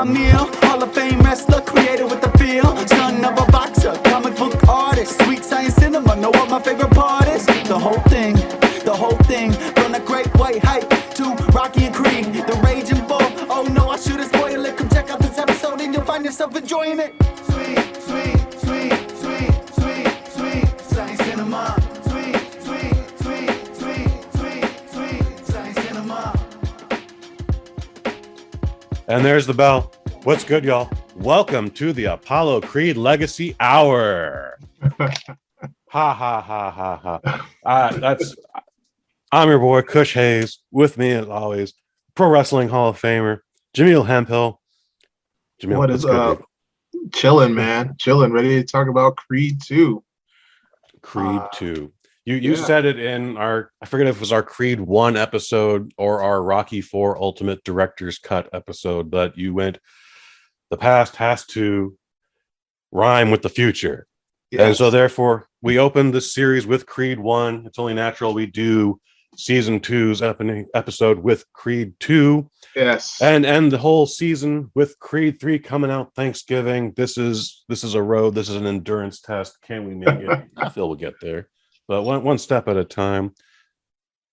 Jaimel, Hall of Fame wrestler, created with the feel. Son of a boxer, comic book artist, sweet science cinema, know what my favorite part is? The whole thing, from the great white hype to Rocky and Creed, the raging bull. Oh no, I should've spoiled it. Come check out this episode and you'll find yourself enjoying it. Sweet, sweet, sweet, sweet, sweet, sweet science cinema. Sweet, sweet, sweet, sweet, sweet, sweet science cinema. And there's the bell. What's good, y'all? Welcome to the Apollo Creed Legacy Hour. Ha ha ha ha ha. I'm your boy Kush Hayes. With me as always, Pro Wrestling Hall of Famer Jaimel Hemphill. Jaimel, what is up? Chilling, man. Chilling. Ready to talk about Creed 2. Creed 2. You said it in our, I forget if it was our Creed 1 episode or our Rocky 4 Ultimate Director's Cut episode, but you went, the past has to rhyme with the future. Yes. And so therefore, we opened this series with Creed 1. It's only natural we do Season 2's episode with Creed 2. Yes. And end the whole season with Creed 3 coming out Thanksgiving. This is a road. This is an endurance test. Can we make it? I feel we'll get there. But one step at a time.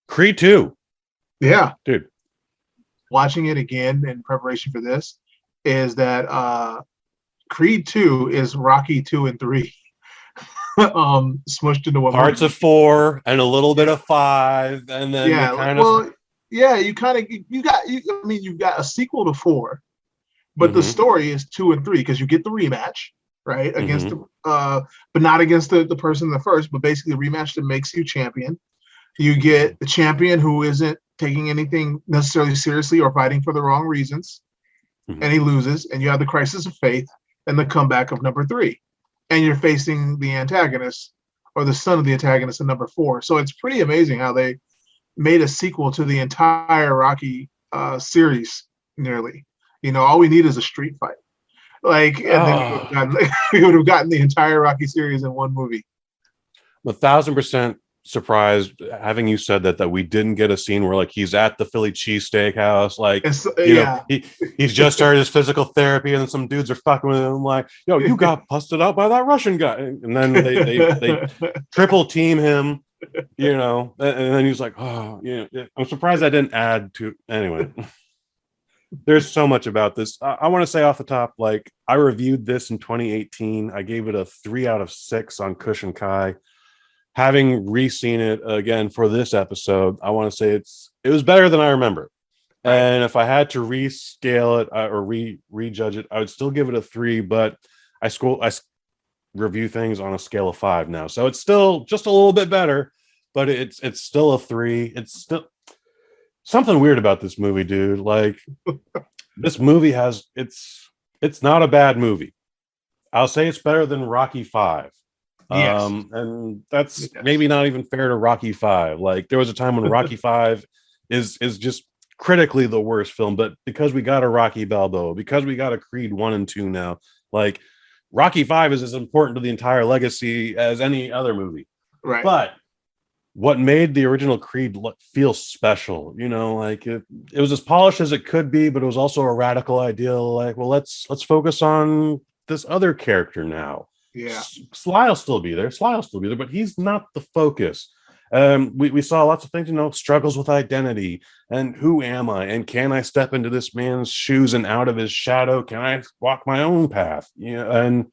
Creed 2. Yeah. Dude. Watching it again in preparation for this is that Creed 2 is Rocky 2 and 3. Smushed into one. Parts of 4 and a little bit of 5. And then you've got a sequel to 4, but the story is 2 and 3 because you get the rematch. Right against but not against the person in the first, but basically the rematch that makes you champion. You get the champion who isn't taking anything necessarily seriously or fighting for the wrong reasons, and he loses, and you have the crisis of faith and the comeback of number 3, and you're facing the antagonist or the son of the antagonist in number 4. So it's pretty amazing how they made a sequel to the entire Rocky series. Nearly, all we need is a street fight. Then we would have gotten the entire Rocky series in one movie. 1,000% surprised having you said that we didn't get a scene where he's at the Philly cheesesteak house, he's just started his physical therapy and some dudes are fucking with him you got busted out by that Russian guy, and then they triple team him, and then he's like, I'm surprised I didn't add to anyway. There's so much about this. I want to say off the top, I reviewed this in 2018. I gave it a 3 out of 6 on Kush and Kai. Having re-seen it again for this episode, I want to say it was better than I remember. And if I had to rescale it or rejudge it, I would still give it a 3. But I review things on a scale of 5 now, so it's still just a little bit better. But it's still a 3. It's still something weird about this movie, dude. This movie it's not a bad movie. I'll say it's better than Rocky 5. Yes. And that's maybe not even fair to Rocky 5. There was a time when Rocky 5 is just critically the worst film, but because we got a Rocky Balboa, because we got a Creed 1 and 2 now, Rocky 5 is as important to the entire legacy as any other movie. Right. But what made the original Creed feel special, it was as polished as it could be, but it was also a radical ideal. Let's focus on this other character now. Yeah, Sly will still be there, but he's not the focus. We saw lots of things, struggles with identity and who am I, and can I step into this man's shoes and out of his shadow? Can I walk my own path? And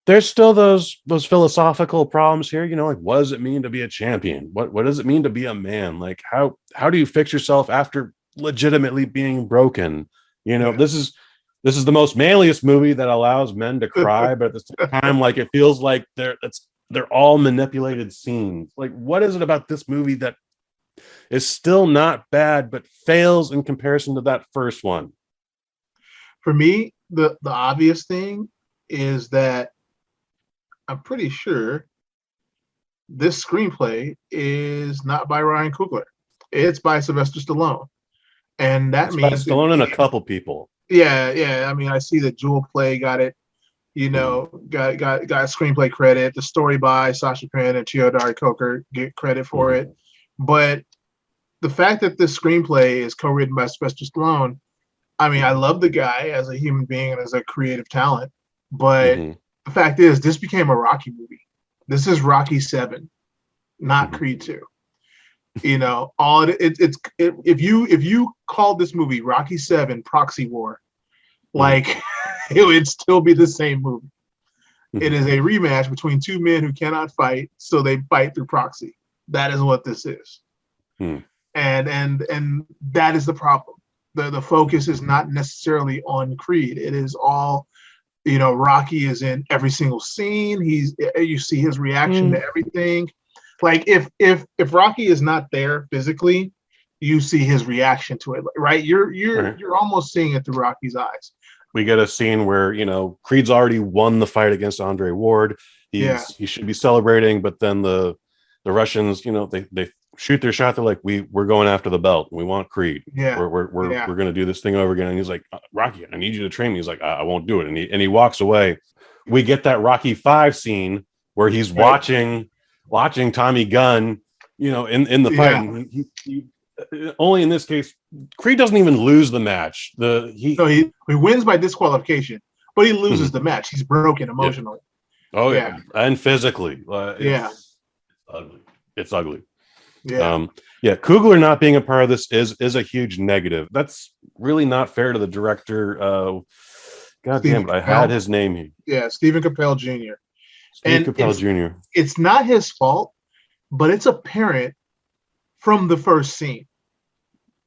there's still those philosophical problems here. What does it mean to be a champion? What does it mean to be a man? How do you fix yourself after legitimately being broken? This is the most manliest movie that allows men to cry, but at the same time, it feels like they're all manipulated scenes. What is it about this movie that is still not bad, but fails in comparison to that first one? For me, the obvious thing is that I'm pretty sure this screenplay is not by Ryan Coogler. It's by Sylvester Stallone. And that means Stallone and a couple people. Yeah. I mean, I see that Jewel Play got it, got screenplay credit. The story by Sasha Penn and Teodori Coker get credit for it. But the fact that this screenplay is co-written by Sylvester Stallone I mean, I love the guy as a human being and as a creative talent, but the fact is, this became a Rocky movie. This is Rocky 7, not Creed 2. You know, if you called this movie Rocky 7 Proxy War, like it would still be the same movie. It is a rematch between two men who cannot fight, so they fight through proxy. That is what this is. And that is the problem. The focus is not necessarily on Creed. It is all, you know, Rocky is in every single scene. You see his reaction to everything. Like if Rocky is not there physically, you see his reaction to it, right? You're almost seeing it through Rocky's eyes. We get a scene where, you know, Creed's already won the fight against Andre Ward. He should be celebrating, but then the Russians, you know, they shoot their shot. They're like, we're going after the belt. We want Creed. We're going to do this thing over again. And he's like, Rocky, I need you to train me. He's like, I won't do it. And he walks away. We get that Rocky 5 scene where he's watching Tommy Gunn, you know, in the fight. And he only in this case, Creed doesn't even lose the match. He wins by disqualification, but he loses the match. He's broken emotionally. Oh yeah, and physically. It's ugly. Yeah. Coogler not being a part of this is a huge negative. That's really not fair to the director. God damn it, I had his name here. Yeah, Stephen Capel Jr. Jr. It's not his fault, but it's apparent from the first scene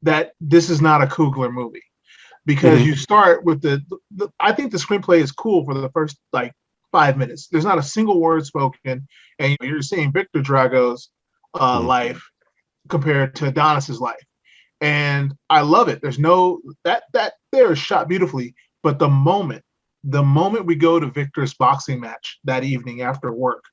that this is not a Coogler movie, because you start with the I think the screenplay is cool for the first like 5 minutes. There's not a single word spoken, and you're seeing Victor Drago's life compared to Adonis's life, and I love it. There's no that there is shot beautifully, but the moment we go to Victor's boxing match that evening after work,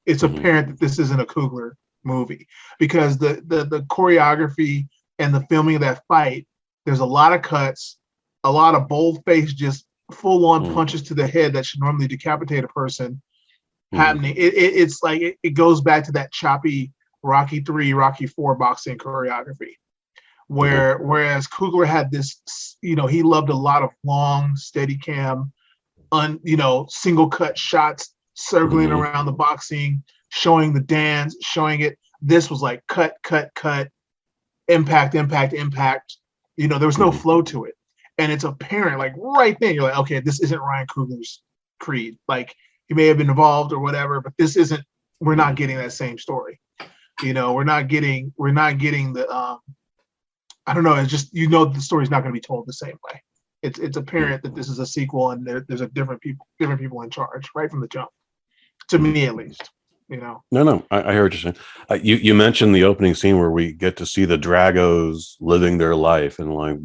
it's apparent that this isn't a Coogler movie, because the choreography and the filming of that fight, there's a lot of cuts, a lot of bold-face, just full-on punches to the head that should normally decapitate a person happening. It's like it goes back to that choppy Rocky 3, Rocky 4 boxing choreography, whereas Coogler had this, you know, he loved a lot of long, steady cam, single cut shots circling around the boxing, showing the dance, showing it. This was like cut, impact. You know, there was no flow to it. And it's apparent, like right then, you're like, okay, this isn't Ryan Coogler's Creed. Like, he may have been involved or whatever, but this isn't, we're not getting that same story. You know, we're not getting the I don't know, it's just, you know, the story's not going to be told the same way. It's apparent that this is a sequel, and there's a different people in charge right from the jump, to me at least. You know. No, I hear what you're saying. You mentioned the opening scene where we get to see the Dragos living their life and like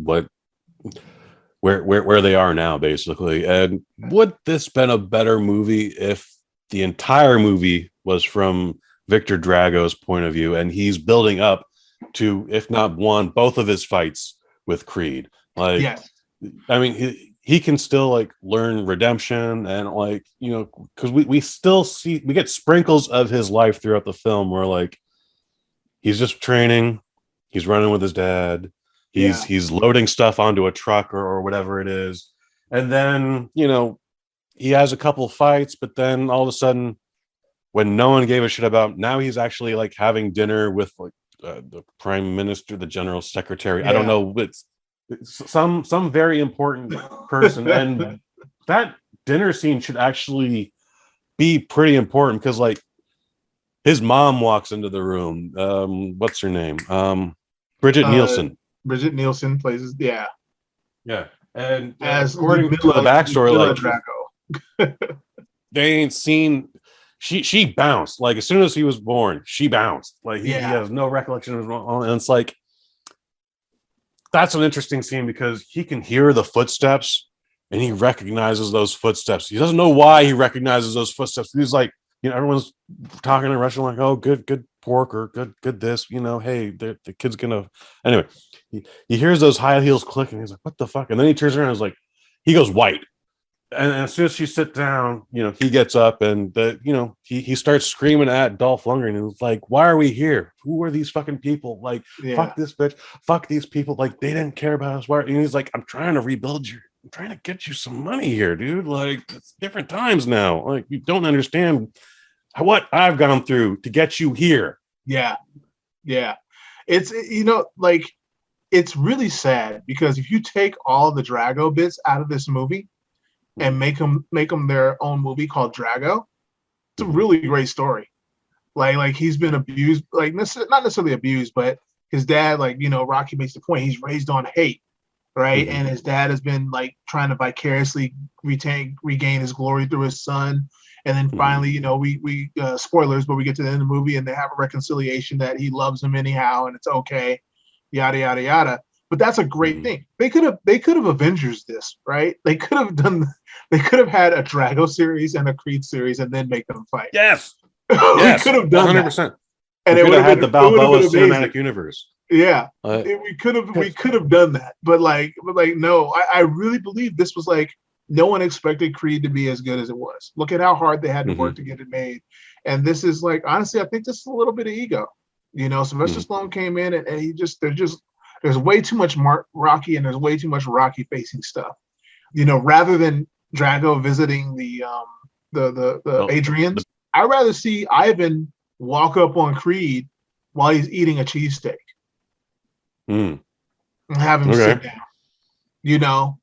where they are now, basically. And would this been a better movie if the entire movie was from Victor Drago's point of view, and he's building up to, if not both of his fights with Creed? Like, yes. I mean, he can still like learn redemption, and like, you know, because we still we get sprinkles of his life throughout the film where like he's just training, he's running with his dad, he's loading stuff onto a truck or whatever it is, and then, you know, he has a couple fights, but then all of a sudden, when no one gave a shit about, now he's actually like having dinner with like the prime minister, the general secretary. I don't know, it's some very important person. And that dinner scene should actually be pretty important, because like his mom walks into the room. What's her name? Bridget Nielsen. Bridget Nielsen plays and as according to the backstory, like they ain't seen, she bounced like as soon as he was born. She bounced like he has no recollection of it, and it's like, that's an interesting scene because he can hear the footsteps and he recognizes those footsteps. He doesn't know why he recognizes those footsteps. He's like, you know, everyone's talking in Russian like, oh, good pork, or good this, you know, hey, the kid's gonna, anyway, he hears those high heels clicking. He's like, what the fuck? And then he turns around and is like, he goes white. And as soon as she sit down, he gets up and he starts screaming at Dolph Lundgren and it's like, why are we here? Who are these fucking people? Like, fuck this bitch, fuck these people. Like, they didn't care about us. And he's like, I'm trying to rebuild you. I'm trying to get you some money here, dude. Like, it's different times now. Like, you don't understand what I've gone through to get you here. Yeah. It's, like, it's really sad because if you take all the Drago bits out of this movie and make them their own movie called Drago, it's a really great story. Like he's been abused, like not necessarily abused, but his dad, like, Rocky makes the point, he's raised on hate, right? And his dad has been like trying to vicariously regain his glory through his son. And then finally, we spoilers, but we get to the end of the movie and they have a reconciliation that he loves him anyhow and it's okay, yada yada yada. But that's a great thing. They could have Avengers this, right? They could have had a Drago series and a Creed series and then make them fight. Yes. We could have done 100%. That. And it would have had the Balboa cinematic universe. Yeah. We could have done that. But no, I really believe this was like, no one expected Creed to be as good as it was. Look at how hard they had to work to get it made. And this is like, honestly, I think this is a little bit of ego. Sylvester Stallone came in and there's way too much Rocky and there's way too much Rocky facing stuff. Rather than Drago visiting the Adrians, I'd rather see Ivan walk up on Creed while he's eating a cheesesteak. And have him sit down.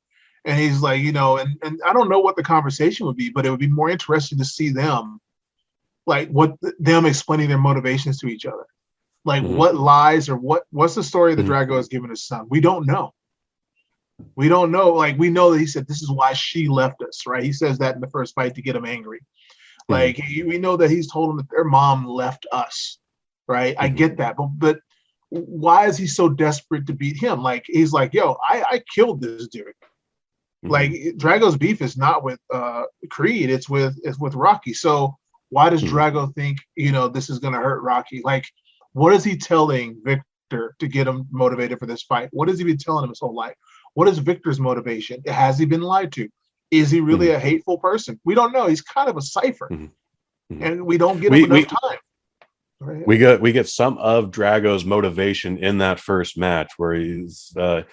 And he's like, and I don't know what the conversation would be, but it would be more interesting to see them, like them explaining their motivations to each other. Like what lies or what's the story that Drago has given his son? We don't know. Like we know that he said, this is why she left us, right? He says that in the first fight to get him angry. Like we know that he's told him that their mom left us, right? I get that. But why is he so desperate to beat him? Like, he's like, yo, I killed this dude. Like Drago's beef is not with Creed, it's with Rocky. So why does Drago think, this is gonna hurt Rocky? Like, what is he telling Victor to get him motivated for this fight? What has he been telling him his whole life? What is Victor's motivation? Has he been lied to? Is he really a hateful person? We don't know. He's kind of a cipher, and we don't get enough time. Right. We get some of Drago's motivation in that first match where he's they're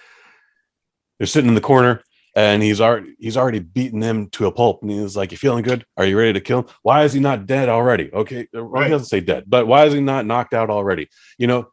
sitting in the corner. And he's already beaten him to a pulp. And he's like, you feeling good? Are you ready to kill him? Why is he not dead already? Okay, he doesn't say dead, but why is he not knocked out already?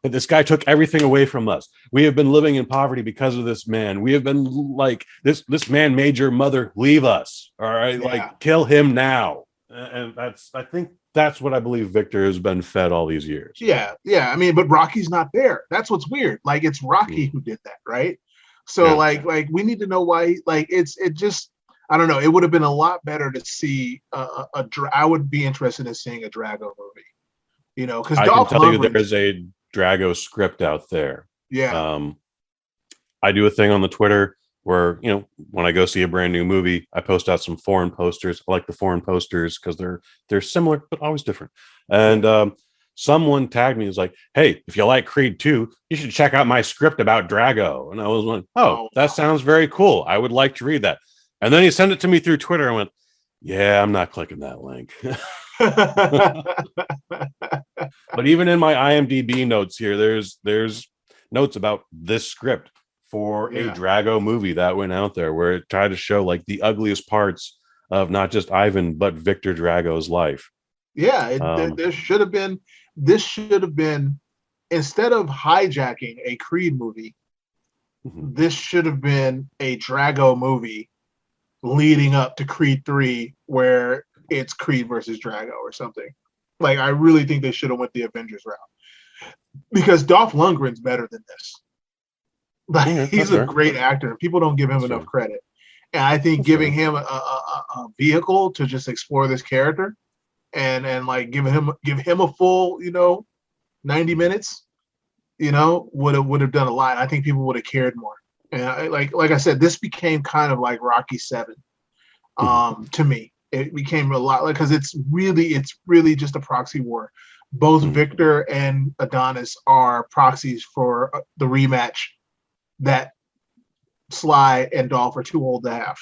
This guy took everything away from us. We have been living in poverty because of this man. We have been like, this man made your mother leave us. All right, like, kill him now. And I think that's what I believe Victor has been fed all these years. Yeah. I mean, but Rocky's not there. That's what's weird. Like, it's Rocky who did that, right? So like we need to know why. Like it just, I don't know. It would have been a lot better to see I would be interested in seeing a Drago movie, because I can tell you there is a Drago script out there. Yeah. I do a thing on the Twitter where when I go see a brand new movie, I post out some foreign posters. I like the foreign posters because they're similar but always different. And someone tagged me, was like, hey, if you like Creed 2, you should check out my script about Drago. And I was like, that sounds very cool. I would like to read that. And then he sent it to me through Twitter. I went, yeah, I'm not clicking that link. But even in my IMDb notes here, there's notes about this script for a Drago movie that went out there where it tried to show like the ugliest parts of not just Ivan, but Victor Drago's life. Yeah, this should have been, instead of hijacking a Creed movie, this should have been a Drago movie leading up to Creed 3, where it's Creed versus Drago or something. Like, I really think they should have went the Avengers route, because Dolph Lundgren's better than this. Like, he's a great actor, and people don't give him enough credit. And I think giving him a vehicle to just explore this character, and like give him a full 90 minutes would have done a lot. I think people would have cared more. And like I said, this became kind of like Rocky 7 to me. It became a lot, like, because it's really just a proxy war. Both Victor and Adonis are proxies for the rematch that Sly and Dolph are too old to have.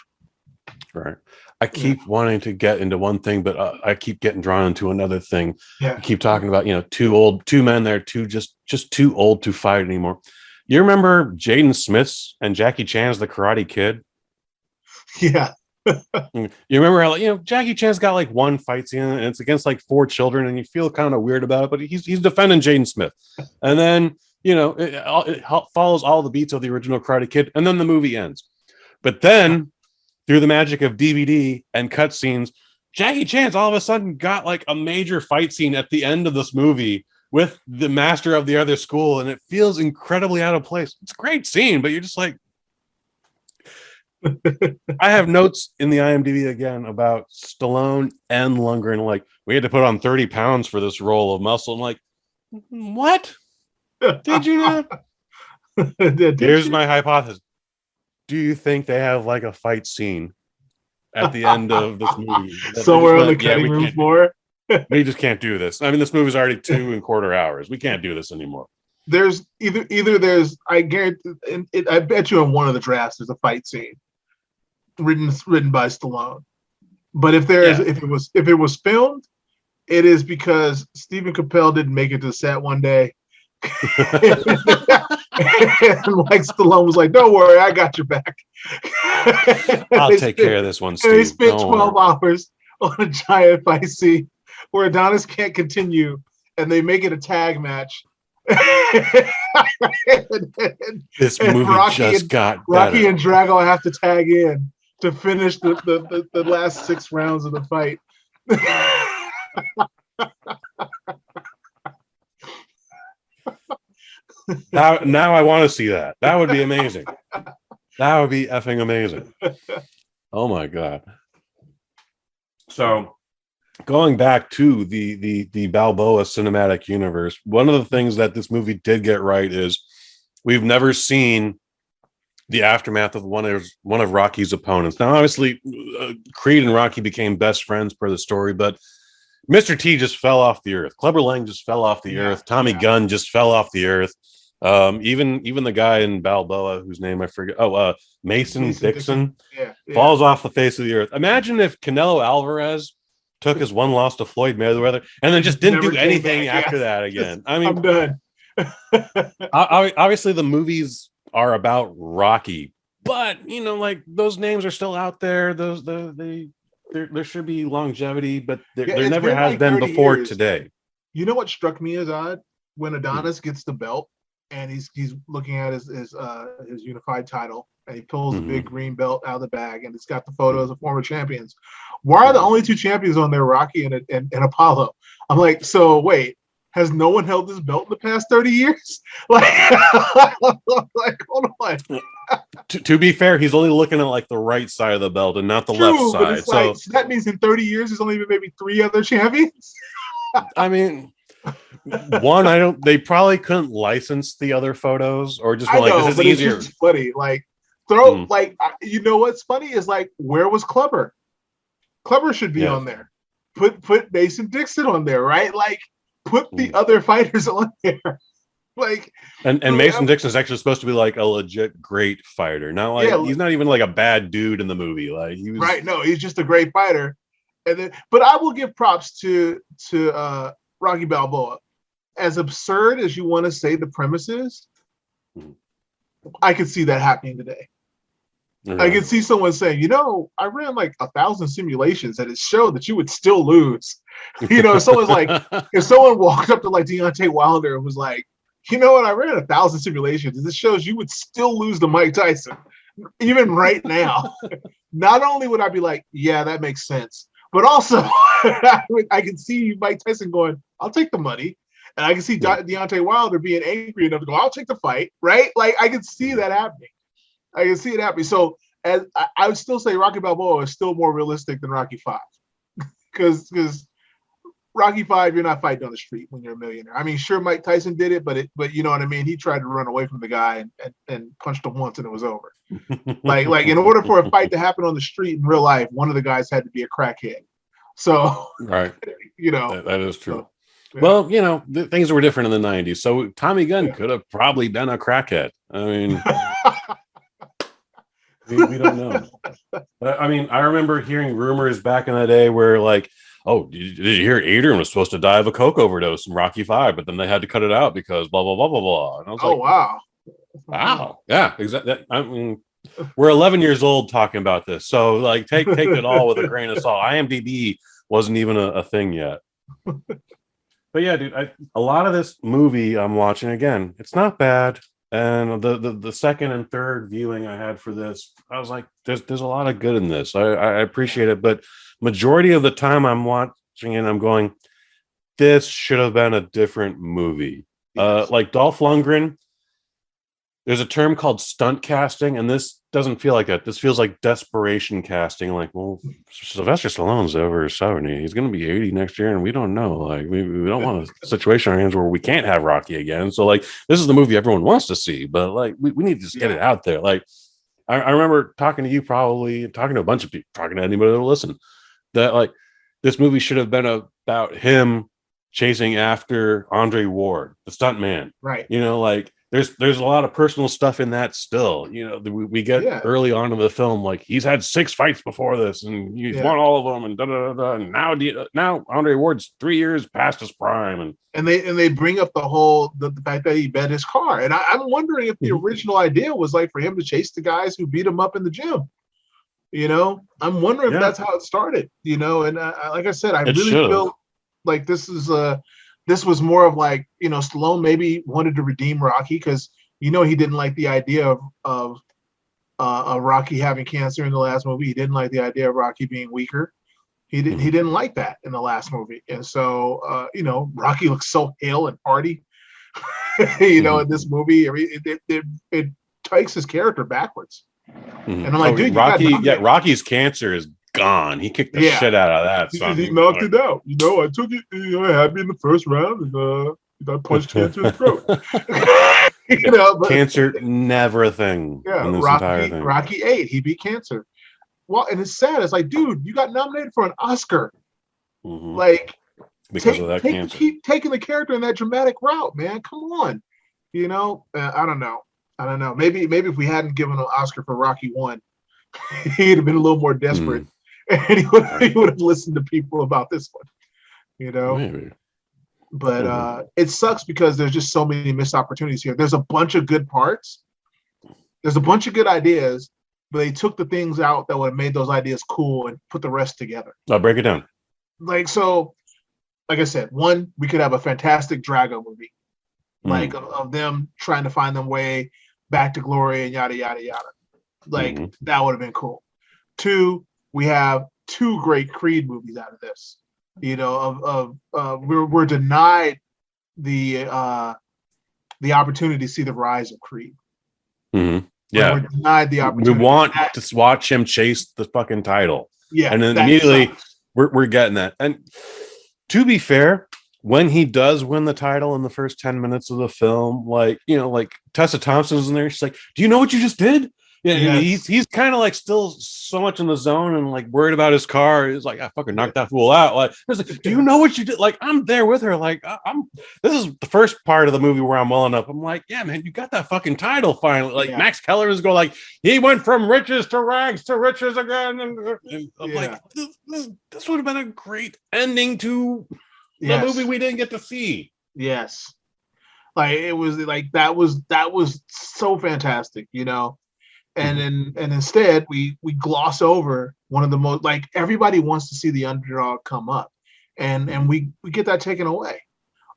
Right. I keep wanting to get into one thing, but I keep getting drawn into another thing. Yeah. You keep talking about, two men there, just too old to fight anymore. You remember Jaden Smith's and Jackie Chan's The Karate Kid? Yeah. You remember how, Jackie Chan's got like one fight scene and it's against like 4 children and you feel kind of weird about it, but he's defending Jaden Smith. And then, it follows all the beats of the original Karate Kid, and then the movie ends. But then, through the magic of DVD and cutscenes, Jackie Chan's all of a sudden got like a major fight scene at the end of this movie with the master of the other school, and it feels incredibly out of place. It's a great scene, but you're just like, I have notes in the IMDb again about Stallone and Lundgren. Like, we had to put on 30 pounds for this role of muscle. I'm like, what? Did you not? Here's my hypothesis. Do you think they have like a fight scene at the end of this movie? Somewhere on the cutting room floor? We just can't do this. I mean, this movie's already 2.25 hours. We can't do this anymore. There's either there's, I guarantee, I bet you in one of the drafts there's a fight scene written by Stallone. But if it was filmed, it is because Stephen Capel didn't make it to the set one day. And like Stallone was like, "Don't worry, I got your back. I'll take care of this one, Steve." And they spent 12 hours on a giant fight scene where Adonis can't continue, and they make it a tag match. This movie just got Rocky better. and Drago have to tag in to finish the last 6 rounds of the fight. Now I want to see that. That would be amazing. That would be effing amazing. Oh my god. So going back to the Balboa cinematic universe, one of the things that this movie did get right is we've never seen the aftermath of one of Rocky's opponents. Now, obviously, Creed and Rocky became best friends per the story, but Mr. T just fell off the earth. Clubber Lang just fell off the earth. Tommy Gunn just fell off the earth. Even the guy in Balboa, whose name I forget. Mason Dixon falls off the face of the earth. Imagine if Canelo Alvarez took his one loss to Floyd Mayweather and then just didn't do anything after that again. I mean, I'm done. Obviously, the movies are about Rocky, but like those names are still out there. There should be longevity, but there never has been before today. You know what struck me as odd? When Adonis gets the belt and he's looking at his unified title, and he pulls the big green belt out of the bag, and it's got the photos of former champions. Why are the only 2 champions on there, Rocky and Apollo? I'm like, so wait, has no one held this belt in the past 30 years? Like hold on. To be fair, he's only looking at like the right side of the belt and not the left side. So that means in 30 years, there's only been maybe 3 other champions. I mean, they probably couldn't license the other photos, or just this is easier. It's just funny. Like, you know what's funny is like, where was Clubber? Clubber should be on there. Put Mason Dixon on there, right? Like, put the other fighters on there. Like, and Mason Dixon is actually supposed to be like a legit great fighter. Not like he's not even like a bad dude in the movie. Like, he was right. No, he's just a great fighter. And then, but I will give props to Rocky Balboa. As absurd as you want to say the premise is, I could see that happening today. Right. I could see someone saying, I ran like 1,000 simulations and it showed that you would still lose. Someone's like, if someone walked up to like Deontay Wilder and was like, you know what, I ran 1,000 simulations and this shows you would still lose to Mike Tyson, even right now. Not only would I be like, yeah, that makes sense, but also I can see Mike Tyson going, I'll take the money. And I can see Deontay Wilder being angry enough to go, I'll take the fight, right? Like, I can see that happening. I can see it happening. So as I would still say Rocky Balboa is still more realistic than Rocky 5. Because Rocky 5, you're not fighting on the street when you're a millionaire. I mean, sure, Mike Tyson did it, but you know what I mean? He tried to run away from the guy and punched him once and it was over. like in order for a fight to happen on the street in real life, one of the guys had to be a crackhead. So, right. That is true. So, yeah. Well, things were different in the 90s. So Tommy Gunn could have probably been a crackhead. I mean, we don't know. I mean, I remember hearing rumors back in the day where like, oh, did you hear Adrian was supposed to die of a coke overdose in Rocky V, but then they had to cut it out because blah blah blah blah blah. And I was like, wow, yeah, exactly. I mean, we're 11 years old talking about this, so like, take it all with a grain of salt. IMDb wasn't even a thing yet. But yeah, dude, a lot of this movie I'm watching again, it's not bad. And the second and third viewing I had for this, I was like, there's a lot of good in this. I appreciate it, but majority of the time I'm watching it, I'm going, this should have been a different movie. Yes. Like Dolph Lundgren, there's a term called stunt casting, and this doesn't feel like that. This feels like desperation casting. Like, well, Sylvester Stallone's over 70. He's going to be 80 next year, and we don't know. Like, we don't want a situation on our hands where we can't have Rocky again. So, like, this is the movie everyone wants to see, but, like, we need to just get it out there. Like, I remember talking to you, probably talking to a bunch of people, talking to anybody that will listen, that, like, this movie should have been about him chasing after Andre Ward, the stuntman. Right. You know, like, there's a lot of personal stuff in that still. You know, we get early on in the film, like, he's had 6 fights before this and he's won all of them, and da da da. And now Andre Ward's 3 years past his prime, and they bring up the fact that he bet his car, and I'm wondering if the original idea was like for him to chase the guys who beat him up in the gym. You know, I'm wondering if that's how it started. You know, and like I said, I really feel like this was more of like, you know, Stallone maybe wanted to redeem Rocky because, you know, he didn't like the idea of Rocky having cancer in the last movie. He didn't like the idea of Rocky being weaker. He didn't like that in the last movie. And so, you know, Rocky looks so hale and hearty, you know, in this movie. I mean, it takes his character backwards. And I'm like, dude, Rocky's cancer is gone. He kicked the shit out of that. So he knocked it out. You know, I took it. You know, I had me in the first round, and I punched cancer in the throat. You know, but, cancer never a thing. Yeah, Rocky 8. He beat cancer. Well, and it's sad. It's like, dude, you got nominated for an Oscar. Like, because of that cancer. Keep taking the character in that dramatic route, man. Come on. You know, I don't know. Maybe if we hadn't given an Oscar for Rocky 1, he'd have been a little more desperate. And he would have listened to people about this one, you know. Maybe. But it sucks because there's just so many missed opportunities here. There's a bunch of good parts. There's a bunch of good ideas, but they took the things out that would have made those ideas cool and put the rest together. I'll break it down. Like I said, one, we could have a fantastic Drago movie, like of them trying to find their way back to glory and yada yada yada. Like that would have been cool. 2, we have 2 great Creed movies out of this. You know, we're denied the opportunity to see the rise of Creed. Yeah, we're denied the opportunity. We want to watch him chase the fucking title. Yeah, and then immediately we're getting that. And to be fair, when he does win the title in the first 10 minutes of the film, like, you know, like Tessa Thompson's in there, she's like, "Do you know what you just did?" Yeah, yes. He's kind of like still so much in the zone and like worried about his car. He's like, "I fucking knocked that fool out." Like, "Do you know what you did?" Like, I'm there with her. Like, this is the first part of the movie where I'm welling up. I'm like, "Yeah, man, you got that fucking title finally." Like, Max Keller is going like, "He went from riches to rags to riches again." And I'm like, this would have been a great ending to the movie we didn't get to see. Yes, like it was like that was so fantastic, you know. And instead we gloss over one of the most, like, everybody wants to see the underdog come up, and we get that taken away,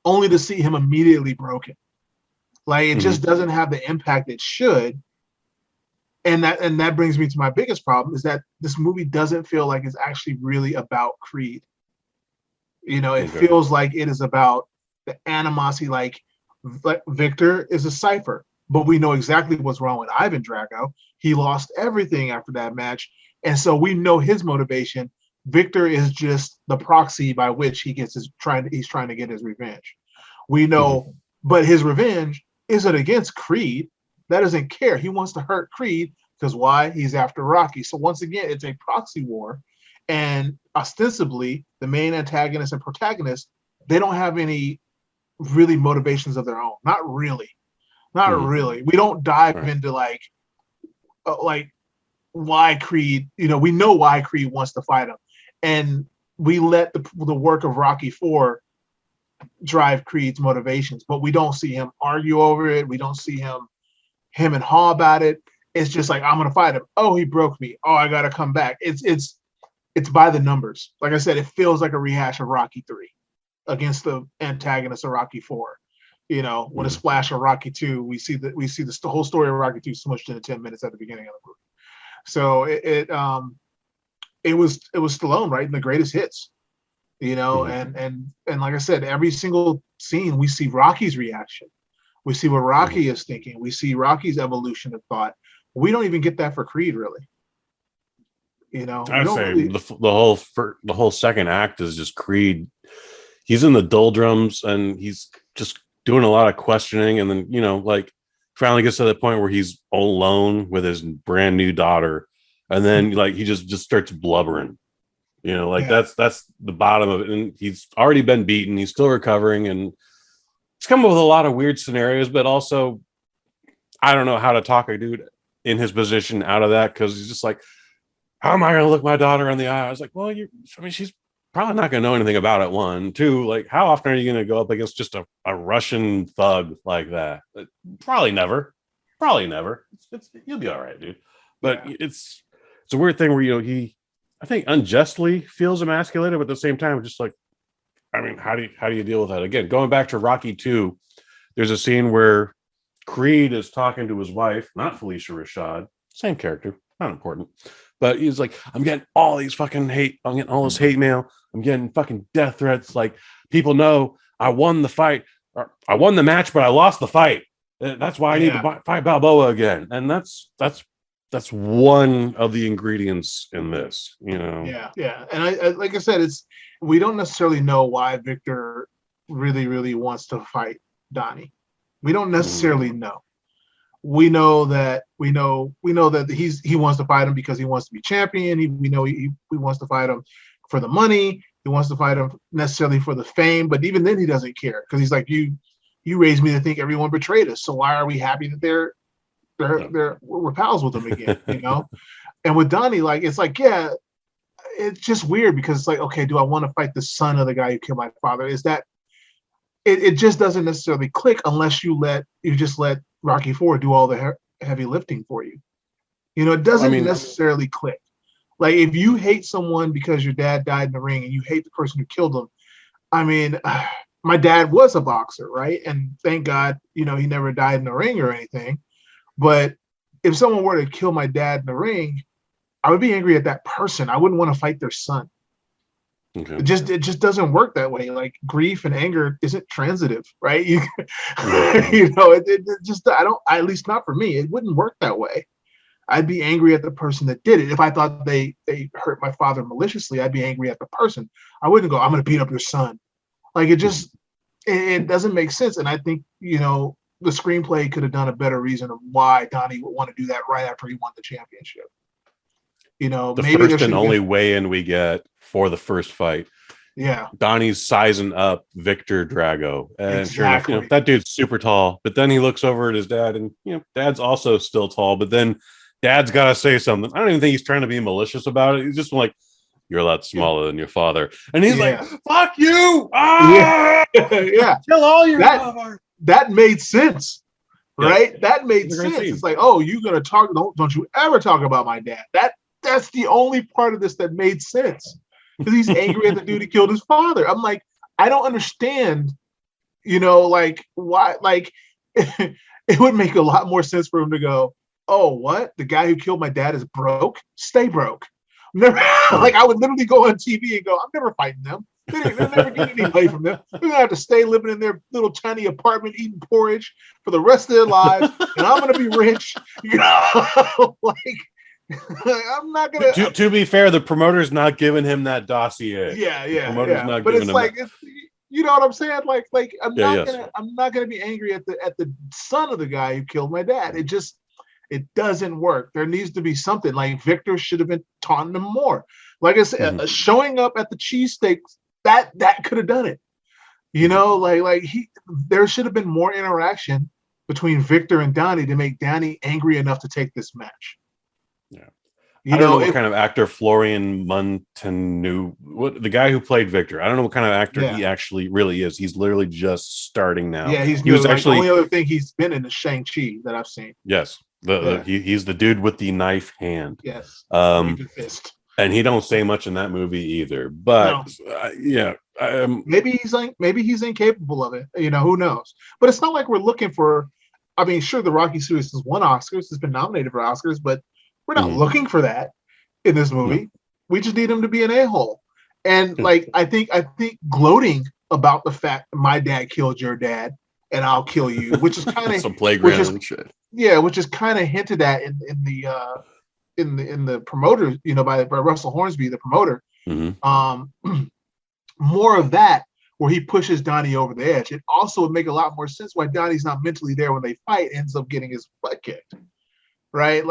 only to see him immediately broken. Like, it just doesn't have the impact it should. And that brings me to my biggest problem, is that this movie doesn't feel like it's actually really about Creed. You know, it feels like it is about the animosity. Like Victor is a cipher, but we know exactly what's wrong with Ivan Drago. He lost everything after that match. And so we know his motivation. Victor is just the proxy by which he's trying to get his revenge. We know, but his revenge isn't against Creed. That doesn't care. He wants to hurt Creed because why? He's after Rocky. So once again, it's a proxy war. And ostensibly, the main antagonist and protagonist, they don't have any really motivations of their own. Not really. We don't dive into like why Creed, we know why Creed wants to fight him. And we let the work of Rocky IV drive Creed's motivations, but we don't see him argue over it. We don't see him and haw about it. It's just like, I'm going to fight him. Oh, he broke me. Oh, I got to come back. It's by the numbers. Like I said, it feels like a rehash of Rocky 3 against the antagonist of Rocky 4. With a splash of Rocky 2, we see the whole story of Rocky 2 smushed into 10 minutes at the beginning of the movie. So it was Stallone, right? In the greatest hits, and like I said, every single scene we see Rocky's reaction. We see what Rocky is thinking. We see Rocky's evolution of thought. We don't even get that for Creed, really. I'd say the whole second act is just Creed. He's in the doldrums and he's just doing a lot of questioning, and then like finally gets to the point where he's alone with his brand new daughter, and then like he just starts blubbering. That's the bottom of it, and he's already been beaten. He's still recovering, and it's come up with a lot of weird scenarios, but also I don't know how to talk a dude in his position out of that, because he's just like, how am I going to look my daughter in the eye? I was like, well, she's probably not going to know anything about it. 1, 2, like, how often are you going to go up against just a Russian thug like that? Probably never. You'll be all right, dude. But it's a weird thing where, he, I think, unjustly feels emasculated, but at the same time, just like, I mean, how do you deal with that? Again, going back to Rocky 2, there's a scene where Creed is talking to his wife, not Felicia Rashad, same character, not important. But he's like, I'm getting all these fucking hate. I'm getting all this hate mail. I'm getting fucking death threats. Like, people know I won the fight. Or I won the match, but I lost the fight. That's why I need to fight Balboa again. And that's one of the ingredients in this, Yeah. And I like I said, we don't necessarily know why Victor really, really wants to fight Donnie. We don't necessarily know. We know that he wants to fight him because he wants to be champion. We know he wants to fight him for the money. He wants to fight him necessarily for the fame, but even then he doesn't care, because he's like, you raised me to think everyone betrayed us. So why are we happy that we're pals with them again? And with Donnie, like, it's like, yeah, it's just weird, because it's like, okay, do I want to fight the son of the guy who killed my father? Is that it just doesn't necessarily click unless you just let Rocky IV do all the heavy lifting for you. It doesn't necessarily click. Like, if you hate someone because your dad died in the ring and you hate the person who killed him, I mean, my dad was a boxer, right? And thank God, he never died in the ring or anything. But if someone were to kill my dad in the ring, I would be angry at that person. I wouldn't want to fight their son. Okay. It just doesn't work that way. Like, grief and anger isn't transitive, right? It just, at least not for me. It wouldn't work that way. I'd be angry at the person that did it. If I thought they hurt my father maliciously, I'd be angry at the person. I wouldn't go, I'm going to beat up your son. Like, it doesn't make sense. And I think, the screenplay could have done a better reason of why Donnie would want to do that right after he won the championship. The maybe first and only weigh-in we get for the first fight. Yeah. Donnie's sizing up Victor Drago. And sure enough, that dude's super tall. But then he looks over at his dad, and dad's also still tall. But then dad's got to say something. I don't even think he's trying to be malicious about it. He's just like, you're a lot smaller than your father. And he's like, fuck you! Ah! Yeah. Kill all your father. That made sense. Right? That made sense. It's like, oh, you're gonna talk, don't you ever talk about my dad. That's the only part of this that made sense. Because he's angry at the dude who killed his father. I'm like, I don't understand, like, why, like, it would make a lot more sense for him to go, oh, what? The guy who killed my dad is broke? Stay broke. Never, like, I would literally go on TV and go, I'm never fighting them. They're never getting any money from them. They're going to have to stay living in their little tiny apartment, eating porridge for the rest of their lives. And I'm going to be rich. Like, I'm not gonna. To be fair, the promoter's not giving him that dossier. Yeah. But it's like, you know what I'm saying? Like I'm not gonna be angry at the son of the guy who killed my dad. It doesn't work. There needs to be something. Like, Victor should have been taunting him more. Like I said, showing up at the cheesesteaks, that could have done it. There should have been more interaction between Victor and Donnie to make Donnie angry enough to take this match. Yeah. I don't know what kind of actor Florian Munteanu, the guy who played Victor. I don't know what kind of actor he actually really is. He's literally just starting now. Yeah, he was actually the only other thing he's been in is Shang-Chi that I've seen. Yes, he's the dude with the knife hand. Yes, fist. And he don't say much in that movie either. But maybe he's incapable of it. Who knows? But it's not like we're looking for. I mean, sure, the Rocky series has won Oscars. It's been nominated for Oscars, but we're not looking for that in this movie. No. We just need him to be an a-hole. And I think gloating about the fact that my dad killed your dad and I'll kill you, which is kind of some playground shit. Yeah, which is kind of hinted at in the promoter, by Russell Hornsby, the promoter. More of that where he pushes Donnie over the edge. It also would make a lot more sense why Donnie's not mentally there when they fight, ends up getting his butt kicked. Right?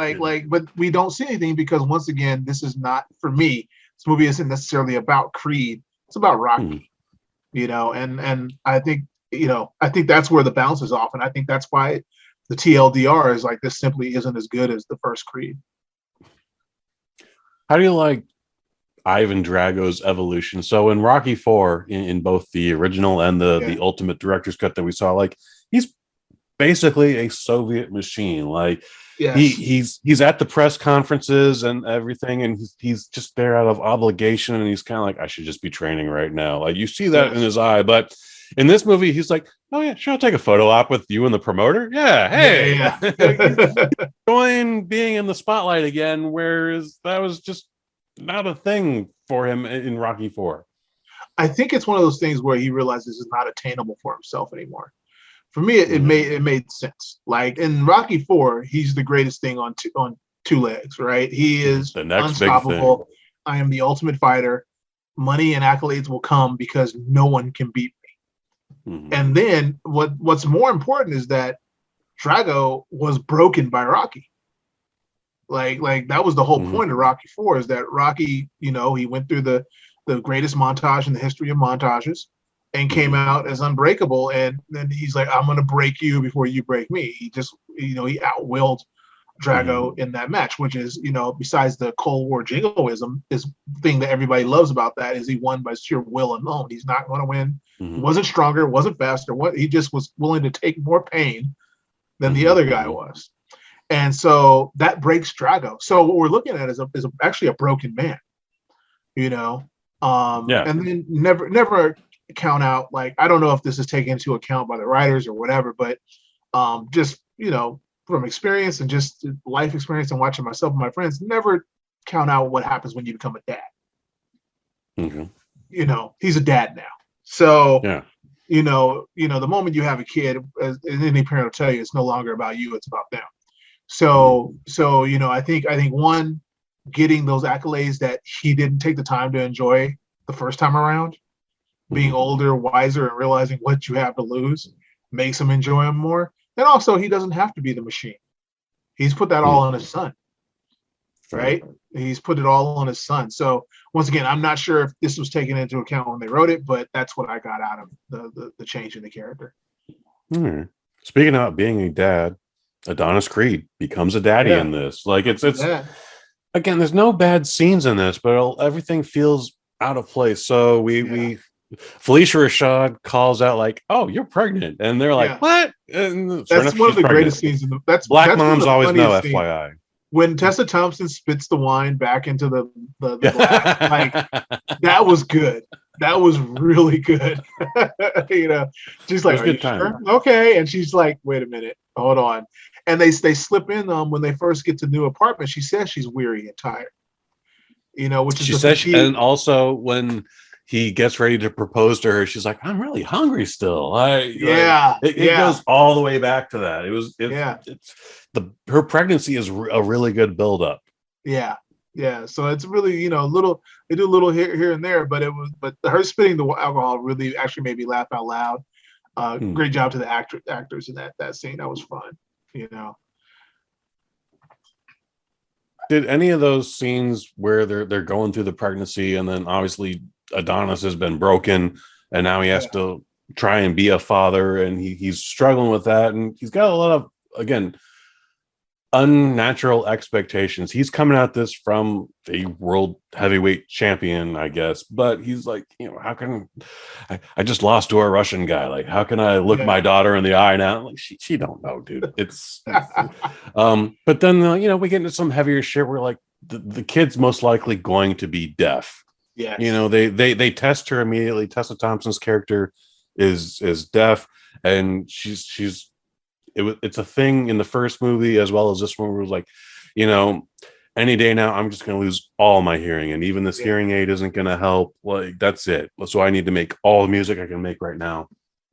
But we don't see anything because once again, this is not, for me, this movie isn't necessarily about Creed. It's about Rocky. And I think, I think that's where the balance is off. And I think that's why the TLDR is like, this simply isn't as good as the first Creed. How do you like Ivan Drago's evolution? So in Rocky IV, in both the original and the ultimate director's cut that we saw, he's basically a Soviet machine. He's at the press conferences and everything, and he's just there out of obligation, and he's kind of like, I should just be training right now. You see that in his eye. But in this movie, he's like, oh yeah, sure, I'll take a photo op with you and the promoter. Yeah, hey, join being in the spotlight again, whereas that was just not a thing for him in Rocky IV. I think it's one of those things where he realizes it's not attainable for himself anymore. For me, it made sense. Like in Rocky IV, he's the greatest thing on two legs, right? He is the next unstoppable. Big thing. I am the ultimate fighter. Money and accolades will come because no one can beat me. And then what's more important is that Drago was broken by Rocky. Like that was the whole point of Rocky IV, is that Rocky, he went through the greatest montage in the history of montages and came out as unbreakable. And then he's like, I'm going to break you before you break me. He just, he outwilled Drago in that match, which is, besides the Cold War jingoism, this thing that everybody loves about that is he won by sheer will alone. He's not going to win. Wasn't stronger, wasn't faster. He just was willing to take more pain than the other guy was. And so that breaks Drago. So what we're looking at is actually a broken man, and then never count out, I don't know if this is taken into account by the writers or whatever, but just, from experience and just life experience and watching myself and my friends, never count out what happens when you become a dad. He's a dad now. So, the moment you have a kid, as any parent will tell you, it's no longer about you, it's about them. So, I think one, getting those accolades that he didn't take the time to enjoy the first time around, being older, wiser, and realizing what you have to lose makes him enjoy him more. And also, he doesn't have to be the machine. He's put that all on his son, right? He's put it all on his son. So once again, I'm not sure if this was taken into account when they wrote it, but that's what I got out of the change in the character. Speaking about being a dad, Adonis Creed becomes a daddy in this. Again, there's no bad scenes in this, but everything feels out of place. So we Felicia Rashad calls out oh, you're pregnant, and they're like, what? And that's one of the greatest scenes in the. Black moms always know, FYI. When Tessa Thompson spits the wine back into the glass, that was good. That was really good. She's like, are you sure? Okay, and she's like, wait a minute, hold on. And they slip in when they first get to the new apartment. She says she's weary and tired. Which is she says, and also when he gets ready to propose to her, she's like, I'm really hungry still. It goes all the way back to that. Her pregnancy is a really good buildup. Yeah. So it's really, little, they do a little here and there, but her spitting the alcohol really actually made me laugh out loud. Great job to the actors in that scene. That was fun. Did any of those scenes where they're going through the pregnancy, and then obviously Adonis has been broken and now he has to try and be a father, and he's struggling with that, and he's got a lot of, again, unnatural expectations. He's coming at this from a world heavyweight champion, I guess, but he's like, how can I just lost to a Russian guy? Like, how can I look my daughter in the eye now? Like, she don't know, dude. It's but then we get into some heavier shit where like the kid's most likely going to be deaf. Yes. They test her immediately. Tessa Thompson's character is deaf, and it's a thing in the first movie as well as this one where it was like, any day now I'm just going to lose all my hearing, and even this hearing aid isn't going to help. Like, that's it. So I need to make all the music I can make right now.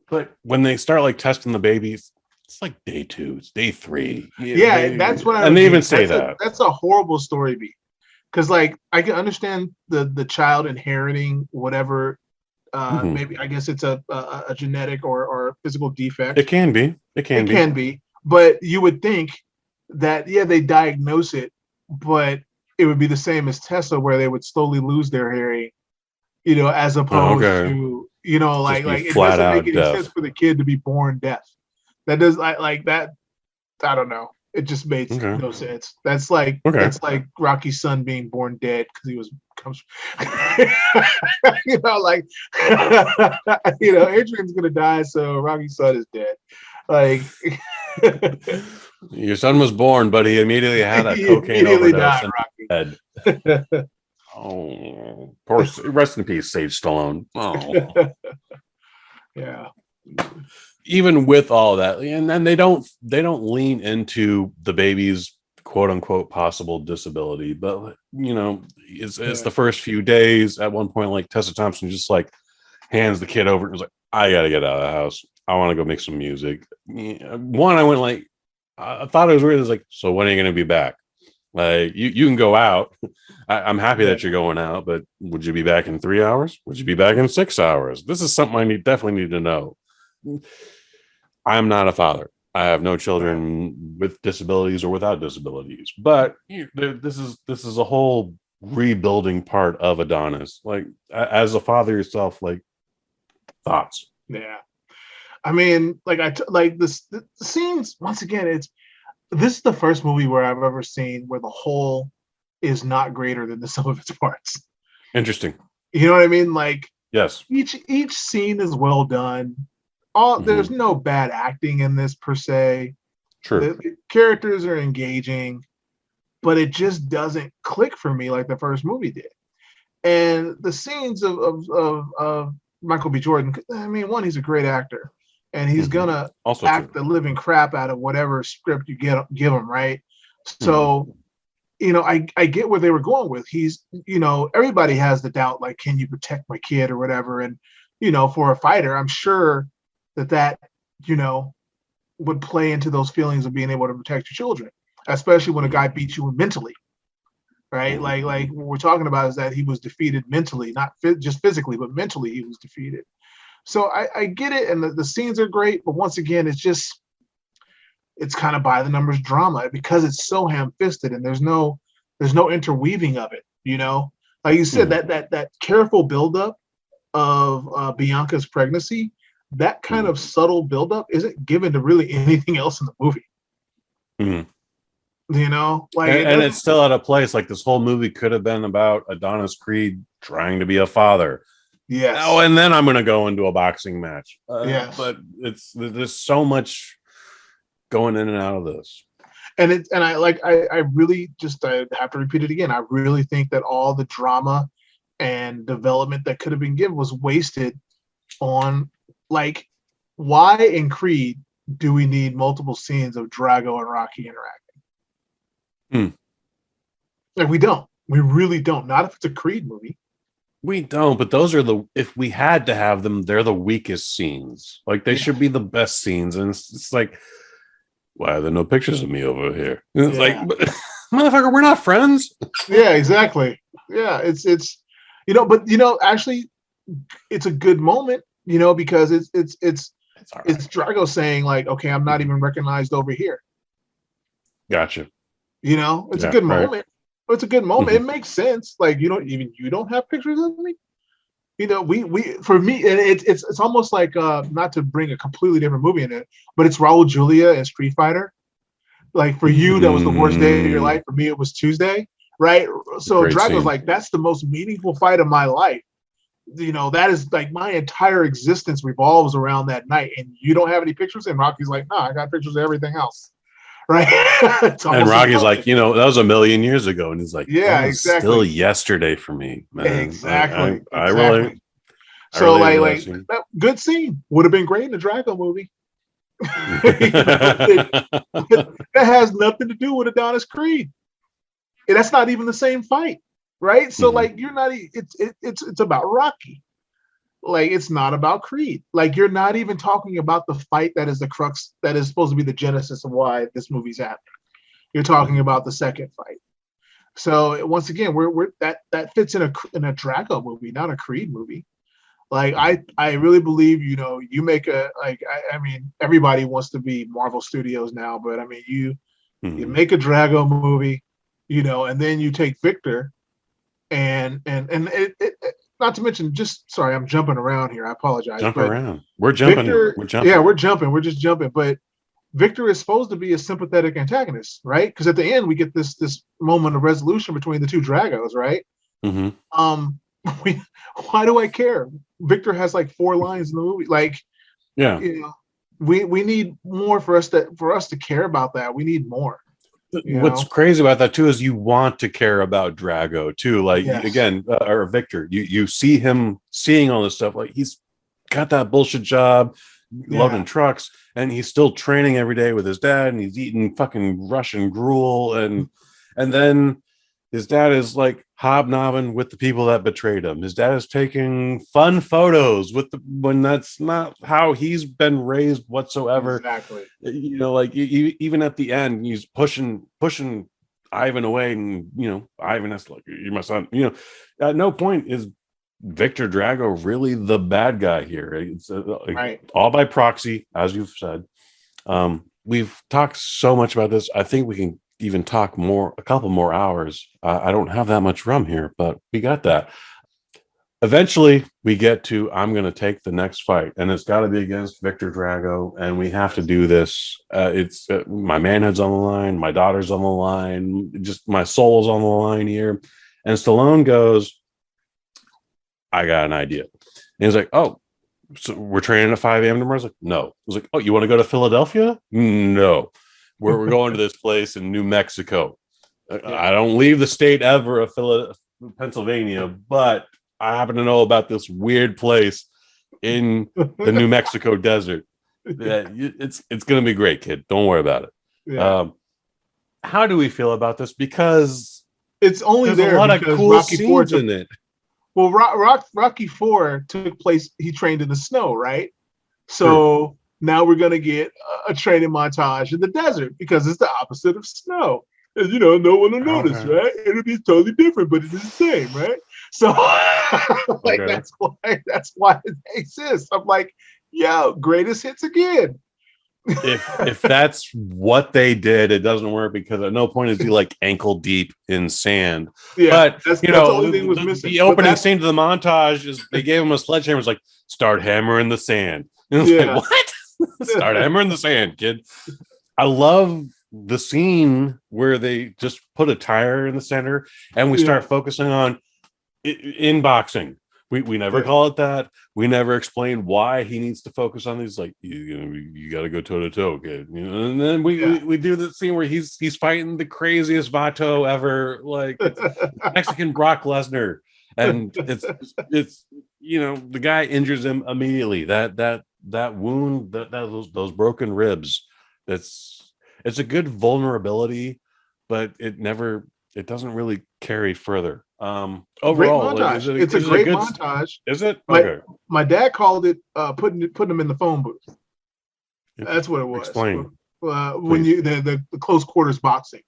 But when they start like testing the babies, it's like day 2, it's day 3. That's what they even say that. That's a horrible story beat. Because like I can understand the child inheriting whatever. Maybe I guess it's a genetic or physical defect. It can be. It can be. But you would think that they diagnose it, but it would be the same as Tessa, where they would slowly lose their hearing, as opposed to it doesn't make any sense for the kid to be born deaf. That does like that. I don't know. It just made no sense. That's like Rocky's son being born dead because Adrian's gonna die, so Rocky's son is dead. Like your son was born, but he immediately had a cocaine overdose and dead. Oh, poor. Rest in peace, Sage Stallone. Oh, yeah. Even with all that, and then they don't lean into the baby's quote unquote possible disability, but it's the first few days. At one point, like Tessa Thompson just like hands the kid over and was like, I gotta get out of the house, I want to go make some music. One, I went like, I thought it was weird. It was like, so when are you gonna be back? Like, you can go out. I'm happy that you're going out, but would you be back in 3 hours? Would you be back in 6 hours? This is something I definitely need to know. I'm not a father. I have no children with disabilities or without disabilities, but this is a whole rebuilding part of Adonis. Like, as a father yourself, like, thoughts? Yeah, I mean, like the scenes. Once again, this is the first movie where I've ever seen where the whole is not greater than the sum of its parts. Interesting. You know what I mean? Like, yes, each scene is well done. There's no bad acting in this per se. True. The characters are engaging, but it just doesn't click for me like the first movie did. And the scenes of Michael B. Jordan, I mean, one, he's a great actor, and he's gonna also act the living crap out of whatever script you give him, right? So, I get where they were going with. He's, everybody has the doubt, like, can you protect my kid or whatever? And, for a fighter, I'm sure that would play into those feelings of being able to protect your children, especially when a guy beats you mentally, right? Like what we're talking about is that he was defeated mentally, not just physically, but mentally he was defeated. So I get it, and the scenes are great, but once again, it's kind of by the numbers drama because it's so ham-fisted, and there's no interweaving of it. Like you said, that careful buildup of Bianca's pregnancy. That kind of subtle buildup isn't given to really anything else in the movie. And it's still at a place like this whole movie could have been about Adonis Creed trying to be a father. Yes. Oh, and then I'm going to go into a boxing match. Yes. But there's so much going in and out of this. And I really just, I have to repeat it again. I really think that all the drama and development that could have been given was wasted on, like, why in Creed do we need multiple scenes of Drago and Rocky interacting? Like, we don't. We really don't. Not if it's a Creed movie. We don't, but those are if we had to have them, they're the weakest scenes. Like, they should be the best scenes. And it's like, why are there no pictures of me over here? And it's like, motherfucker, we're not friends. Yeah, exactly. Yeah, it's actually, it's a good moment. Because it's Drago saying, like, okay, I'm not even recognized over here. Gotcha. It's a good moment. It's a good moment. It makes sense. Like, you don't have pictures of me. We for me, and it's almost like not to bring a completely different movie in it, but it's Raul Julia in Street Fighter. Like for you, that was the worst day of your life. For me, it was Tuesday, right? So Drago's like, that's the most meaningful fight of my life. You know, that is like my entire existence revolves around that night. And you don't have any pictures? And Rocky's like, no, I got pictures of everything else. Right. And Rocky's like, you know, that was a million years ago. And he's like, yeah, that was exactly. Still yesterday for me, man. Exactly. I really. So like that good scene would have been great in the Drago movie. That has nothing to do with Adonis Creed. And that's not even the same fight, right? So like you're not. It's about Rocky. Like it's not about Creed. Like you're not even talking about the fight that is the crux, that is supposed to be the genesis of why this movie's happening. You're talking about the second fight. So once again, we're that fits in a Drago movie, not a Creed movie. Like I really believe, you know, you make a like I mean everybody wants to be Marvel Studios now, but I mean you make a Drago movie, you know, and then you take Victor, and it not to mention, just sorry, I'm jumping around here. I apologize. We're jumping. Victor, yeah, we're jumping. We're just jumping. But Victor is supposed to be a sympathetic antagonist, right? Because at the end we get this moment of resolution between the two Dragos, right? Why do I care? Victor has like 4 lines in the movie. Like, yeah, you know, we need more for us to care about that. We need more. What's crazy about that too is you want to care about Drago too. Like again, or Victor, you see him seeing all this stuff. Like he's got that bullshit job, loading trucks, and he's still training every day with his dad, and he's eating fucking Russian gruel, and then his dad is like hobnobbing with the people that betrayed him. His dad is taking fun photos when that's not how he's been raised whatsoever. Exactly. You know, like even at the end, he's pushing Ivan away, and you know, Ivan has to like, "You're my son." You know, at no point is Victor Drago really the bad guy here. It's all by proxy, as you've said. We've talked so much about this. I think we can even talk a couple more hours. I don't have that much rum here, but we got that. Eventually we get to, I'm going to take the next fight, and it's got to be against Victor Drago, and we have to do this. It's my manhood's on the line, my daughter's on the line, just my soul's on the line here. And Stallone goes, I got an idea. And he's like, oh, so we're training at 5 a.m. tomorrow? I was like, no. I was like, oh, you want to go to Philadelphia? No. We're going to this place in New Mexico. I don't leave the state ever of Pennsylvania, but I happen to know about this weird place in the New Mexico desert. It's going to be great, kid. Don't worry about it. Yeah. How do we feel about this? Because it's only there's a lot of cool Rocky scenes in it. Well, Rocky 4 took place, he trained in the snow, right? So now we're going to get a training montage in the desert because it's the opposite of snow. And, you know, no one will notice, right? It'll be totally different, but it's the same, right? So, that's why it exists. I'm like, yo, greatest hits again. If that's what they did, it doesn't work because at no point is he like ankle deep in sand. Yeah, but that's the only thing was missing. The opening scene to the montage is they gave him a sledgehammer. It's like, start hammering the sand. And it's like, what? Start hammering the sand, kid. I love the scene where they just put a tire in the center and we start focusing on in boxing. We never call it that. We never explain why he needs to focus on these. Like you got to go toe to toe, kid. You know, and then we do the scene where he's fighting the craziest Vato ever, like Mexican Brock Lesnar, and it's you know, the guy injures him immediately. That wound, those broken ribs. It's a good vulnerability, but it doesn't really carry further. Overall, it's a great montage. Is it? Okay. My dad called it putting him in the phone booth. That's what it was. Explain. When you the close quarters boxing.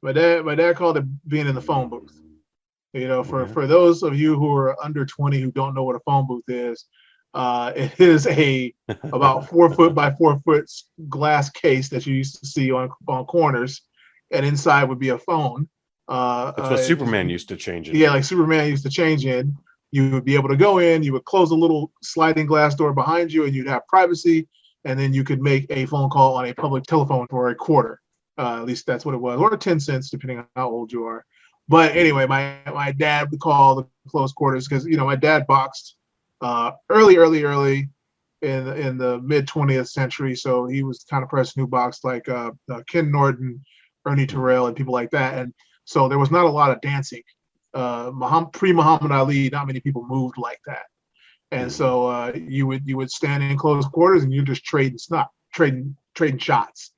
My dad called it being in the phone booth. You know, for those of you who are under 20 who don't know what a phone booth is, it is about 4 foot by 4 foot glass case that you used to see on corners, and inside would be a phone. That's what Superman used to change in. Yeah, like Superman used to change in. You would be able to go in, you would close a little sliding glass door behind you, and you'd have privacy, and then you could make a phone call on a public telephone for a quarter. At least that's what it was, or 10 cents, depending on how old you are. But anyway, my dad would call the close quarters because my dad boxed early in the mid 20th century, so he was the kind of person who boxed like Ken Norton, Ernie Terrell, and people like that. And so there was not a lot of dancing. Pre-Muhammad Ali, not many people moved like that. And so you would stand in close quarters and you just trading shots,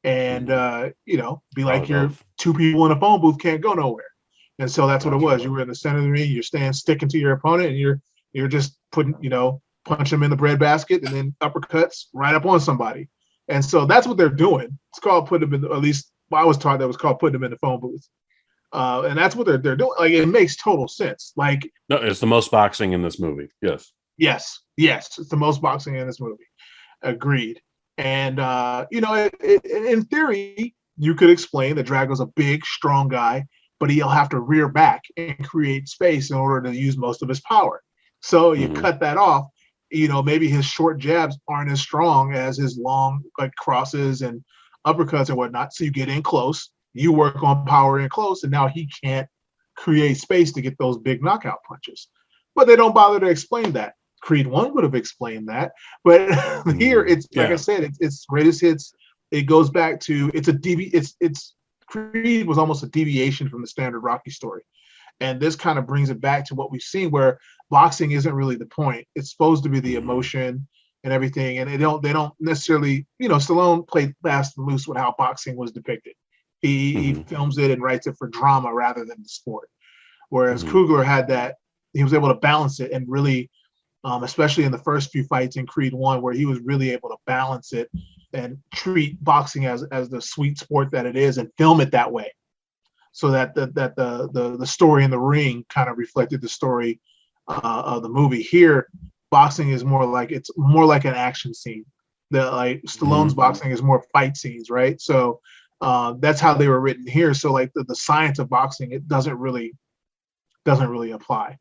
and be like you're two people in a phone booth, can't go nowhere. And so that's what it was. You were in the center of the ring, you're sticking to your opponent, and you're just putting, punch them in the breadbasket and then uppercuts right up on somebody. And so that's what they're doing. It's called putting them in, at least I was taught that was called putting them in the phone booth. And that's what they're doing. Like, it makes total sense. Like, no, it's the most boxing in this movie. Yes, it's the most boxing in this movie. Agreed. And in theory, you could explain that Drago's a big, strong guy, but he'll have to rear back and create space in order to use most of his power. So you cut that off. Maybe his short jabs aren't as strong as his long, like, crosses and uppercuts and whatnot. So you get in close, you work on power in close, and now he can't create space to get those big knockout punches. But they don't bother to explain that. Creed 1 would have explained that, but here it's like I said, it's greatest hits. It goes back to it's Creed was almost a deviation from the standard Rocky story, and this kind of brings it back to what we've seen, where boxing isn't really the point. It's supposed to be the emotion and everything, and they don't necessarily, Stallone played fast and loose with how boxing was depicted. He films it and writes it for drama rather than the sport, whereas Coogler had that. He was able to balance it and really, especially in the first few fights in Creed 1, where he was really able to balance it and treat boxing as the sweet sport that it is, and film it that way, so that the story in the ring kind of reflected the story of the movie. Here, boxing is more like an action scene. Stallone's boxing is more fight scenes, right? So that's how they were written here. So like the science of boxing, it doesn't really apply.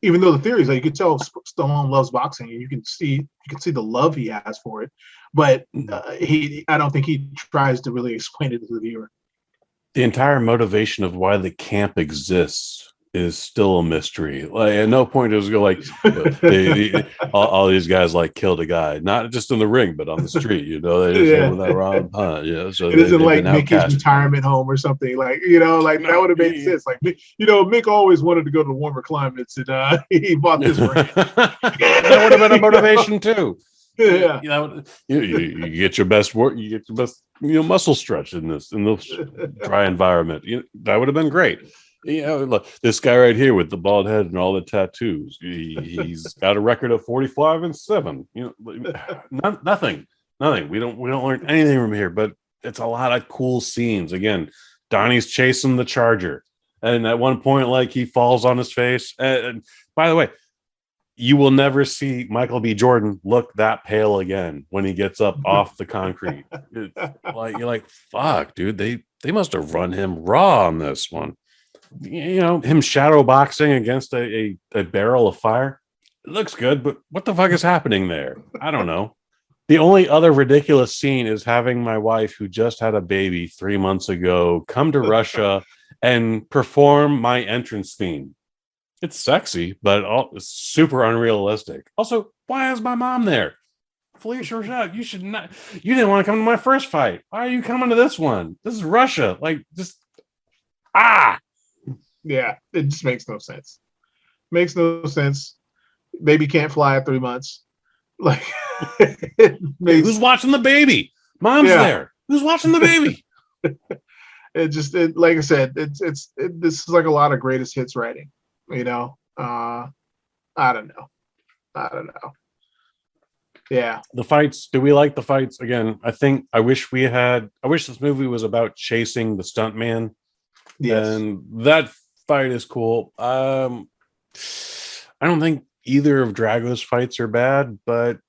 Even though the theory is, like, you can tell Stallone loves boxing, and you can see the love he has for it, but I don't think he tries to really explain it to the viewer. The entire motivation of why the camp exists is still a mystery. Like, at no point does it go like all these guys like killed a guy, not just in the ring, but on the street. They just hit with that wrong punch. So it isn't like Mickey's retirement home or something. Like, that would have made sense. Like, Mick always wanted to go to warmer climates, and he bought this ring. That would have been a motivation too. Yeah, you get your best work, you get your best muscle stretch in this dry environment. That would have been great. Look, this guy right here with the bald head and all the tattoos, he's got a record of 45-7. Nothing. We don't learn anything from here, but it's a lot of cool scenes. Again, Donnie's chasing the Charger, and at one point, like, he falls on his face. And by the way, you will never see Michael B. Jordan look that pale again when he gets up off the concrete. You're like, fuck, dude, they must have run him raw on this one. Him shadow boxing against a barrel of fire. It looks good, but what the fuck is happening there? I don't know. The only other ridiculous scene is having my wife, who just had a baby 3 months ago, come to Russia and perform my entrance theme. It's sexy, but it's super unrealistic. Also, why is my mom there? Felicia Rashad, you should not. You didn't want to come to my first fight. Why are you coming to this one? This is Russia. Like, just Yeah, it just makes no sense. Makes no sense. Baby can't fly at 3 months. Like, who's watching the baby? Mom's there. Who's watching the baby? Like I said, this is like a lot of greatest hits writing. I don't know. Yeah. The fights. Do we like the fights? Again, I wish this movie was about chasing the stuntman. Yes. And that fight is cool. I don't think either of Drago's fights are bad, but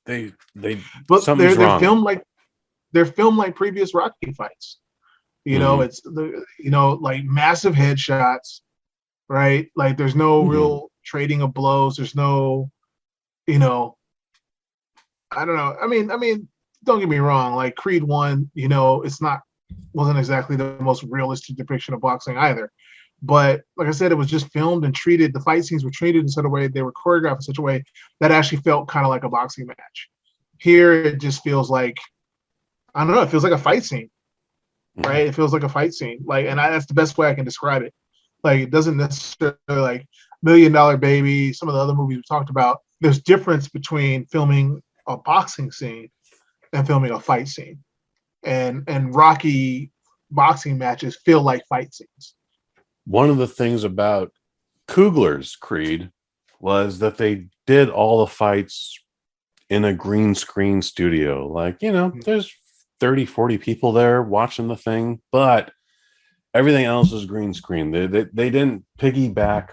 something's wrong. They're filmed like previous Rocky fights. It's like massive headshots, right? Like, there's no real trading of blows. There's no, I don't know. I mean, don't get me wrong, like Creed 1, you know, wasn't exactly the most realistic depiction of boxing either. But like I said, it was just filmed and treated. The fight scenes were treated in such a way, they were choreographed in such a way that actually felt kind of like a boxing match. Here, it just feels like, I don't know, it feels like a fight scene, right? It feels like a fight scene. Like, and that's the best way I can describe it. Like, it doesn't necessarily like $1 Million Baby, some of the other movies we talked about. There's difference between filming a boxing scene and filming a fight scene. And Rocky boxing matches feel like fight scenes. One of the things about Coogler's Creed was that they did all the fights in a green screen studio. Like, you know, there's 30, 40 people there watching the thing, but everything else is green screen. They didn't piggyback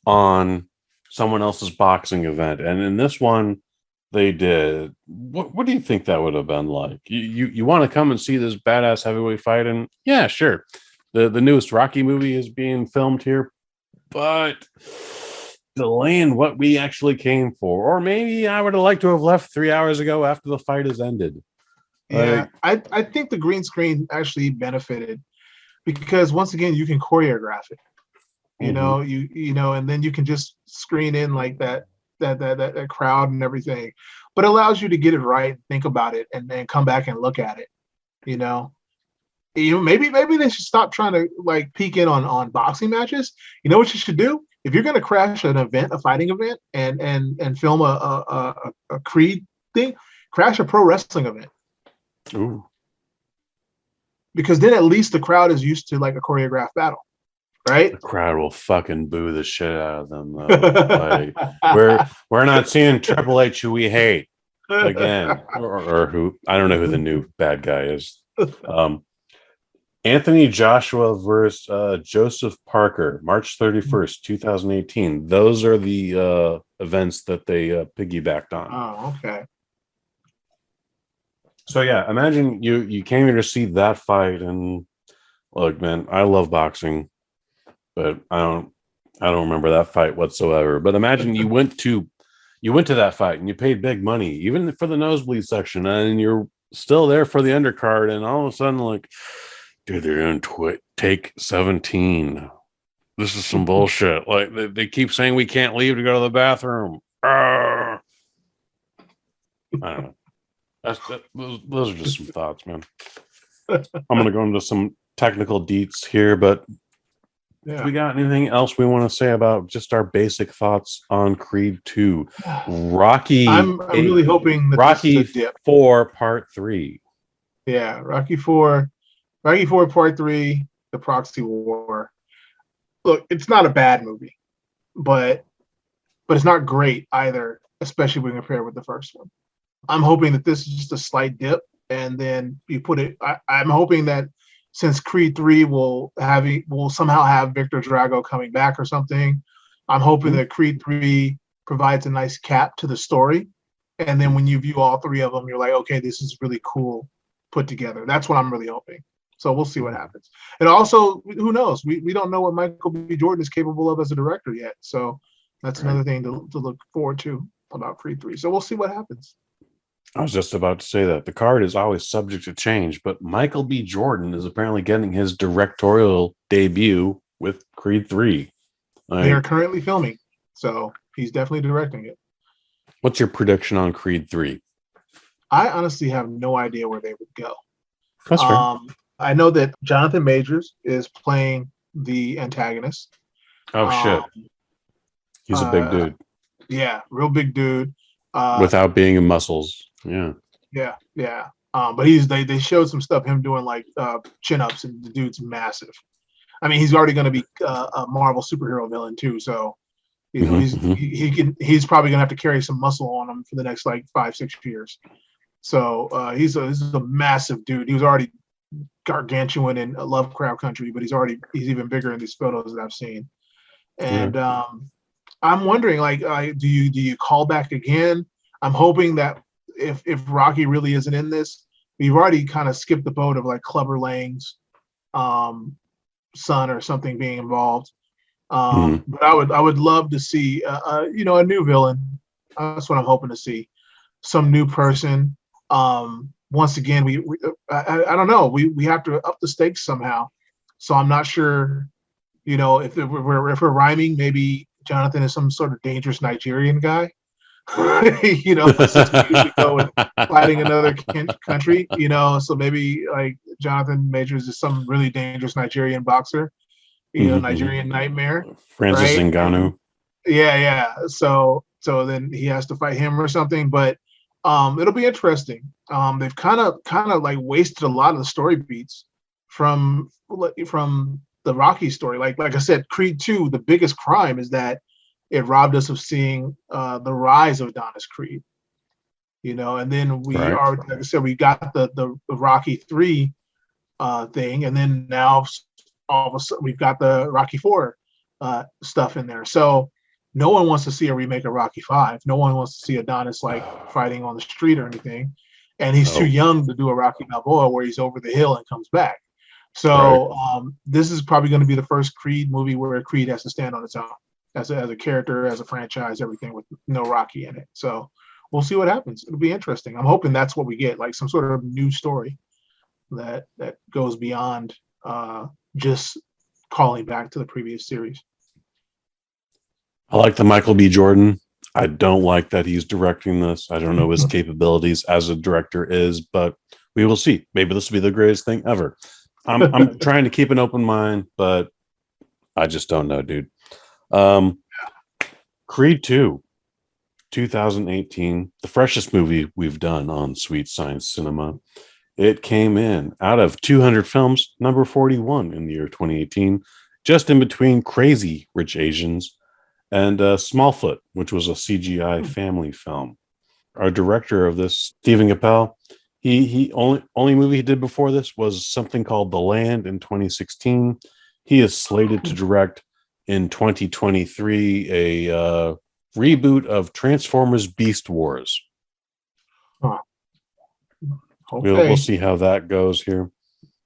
on someone else's boxing event. And in this one, they did. What do you think that would have been like? You want to come and see this badass heavyweight fight? And yeah, sure. The newest Rocky movie is being filmed here, but delaying what we actually came for. Or maybe I would have liked to have left 3 hours ago after the fight has ended. Yeah, I think the green screen actually benefited because once again, you can choreograph it. You know, you know, and then you can just screen in like that crowd and everything, but it allows you to get it right, think about it, and then come back and look at it. You know, maybe they should stop trying to like peek in on boxing matches. You know what you should do? If you're going to crash an event, a fighting event, and film a Creed thing, crash a pro wrestling event. Ooh. Because then at least the crowd is used to like a choreographed battle, right? The crowd will fucking boo the shit out of them, though. Like, we're not seeing Triple H, who we hate, again, or who I don't know who the new bad guy is. Anthony Joshua versus Joseph Parker, March 31st, 2018. Those are the events that they piggybacked on. Oh, okay. So yeah, imagine you came here to see that fight, and look, man, I love boxing, but I don't remember that fight whatsoever. But imagine you went to that fight and you paid big money, even for the nosebleed section, and you're still there for the undercard, and all of a sudden, like, dude, they're doing take 17. This is some bullshit. Like, they keep saying we can't leave to go to the bathroom. I don't know. Those are just some thoughts, man. I'm gonna go into some technical deets here, but if we got anything else we want to say about just our basic thoughts on Creed 2? Rocky. I'm really hoping that Rocky 4 Part 3. Yeah, Rocky 4 Part 3, The Proxy War. Look, it's not a bad movie, but it's not great either, especially when compared with the first one. I'm hoping that this is just a slight dip, and then you put it. I'm hoping that since Creed 3 will somehow have Victor Drago coming back or something, I'm hoping that Creed 3 provides a nice cap to the story, and then when you view all three of them, you're like, okay, this is really cool put together. That's what I'm really hoping. So we'll see what happens. And also, who knows? We don't know what Michael B. Jordan is capable of as a director yet. So that's another thing to look forward to about Creed 3. So we'll see what happens. I was just about to say that the card is always subject to change, but Michael B. Jordan is apparently getting his directorial debut with Creed 3. They are currently filming, so he's definitely directing it. What's your prediction on Creed 3? I honestly have no idea where they would go. That's fair. I know that Jonathan Majors is playing the antagonist. Oh, shit. He's a big dude. Yeah, real big dude. Without being in muscles. Yeah. But they showed some stuff, him doing like chin-ups, and the dude's massive. I mean, he's already going to be a Marvel superhero villain too, so you know he's probably going to have to carry some muscle on him for the next like 5-6 years. So he's a massive dude. He was already gargantuan in Lovecraft Country, but he's even bigger in these photos that I've seen. And I'm wondering, like, do you call back again? I'm hoping that if Rocky really isn't in this, we've already kind of skipped the boat of like Clubber Lang's son or something being involved. But I would love to see a new villain. That's what I'm hoping to see. Some new person. once again, I don't know. We have to up the stakes somehow. So I'm not sure, if we're rhyming, maybe Jonathan is some sort of dangerous Nigerian guy. Since we usually go with fighting another country, so maybe like Jonathan Majors is some really dangerous Nigerian boxer, Nigerian nightmare, Francis right? Ngannou. Yeah. So then he has to fight him or something, but it'll be interesting. They've kind of like wasted a lot of the story beats from the Rocky story. Like I said, Creed 2, the biggest crime is that it robbed us of seeing the rise of Adonis Creed. And then like I said, we got the Rocky 3 thing, and then now all of a sudden we've got the Rocky 4 stuff in there. So no one wants to see a remake of Rocky 5. No one wants to see Adonis like fighting on the street or anything. And he's too young to do a Rocky Balboa where he's over the hill and comes back. So this is probably going to be the first Creed movie where Creed has to stand on its own as a character, as a franchise, everything, with no Rocky in it. So we'll see what happens. It'll be interesting. I'm hoping that's what we get, like some sort of new story that goes beyond just calling back to the previous series. I like the Michael B. Jordan. I don't like that he's directing this. I don't know his capabilities as a director is, but we will see. Maybe this will be the greatest thing ever. I'm trying to keep an open mind, but I just don't know, dude. Creed 2, 2018, the freshest movie we've done on Sweet Science Cinema. It came in out of 200 films, number 41 in the year 2018, just in between Crazy Rich Asians and Smallfoot, which was a CGI family film. Our director of this, Stephen Appel, he only movie he did before this was something called The Land in 2016. He is slated to direct in 2023 a reboot of Transformers Beast Wars. Okay. We'll see how that goes here.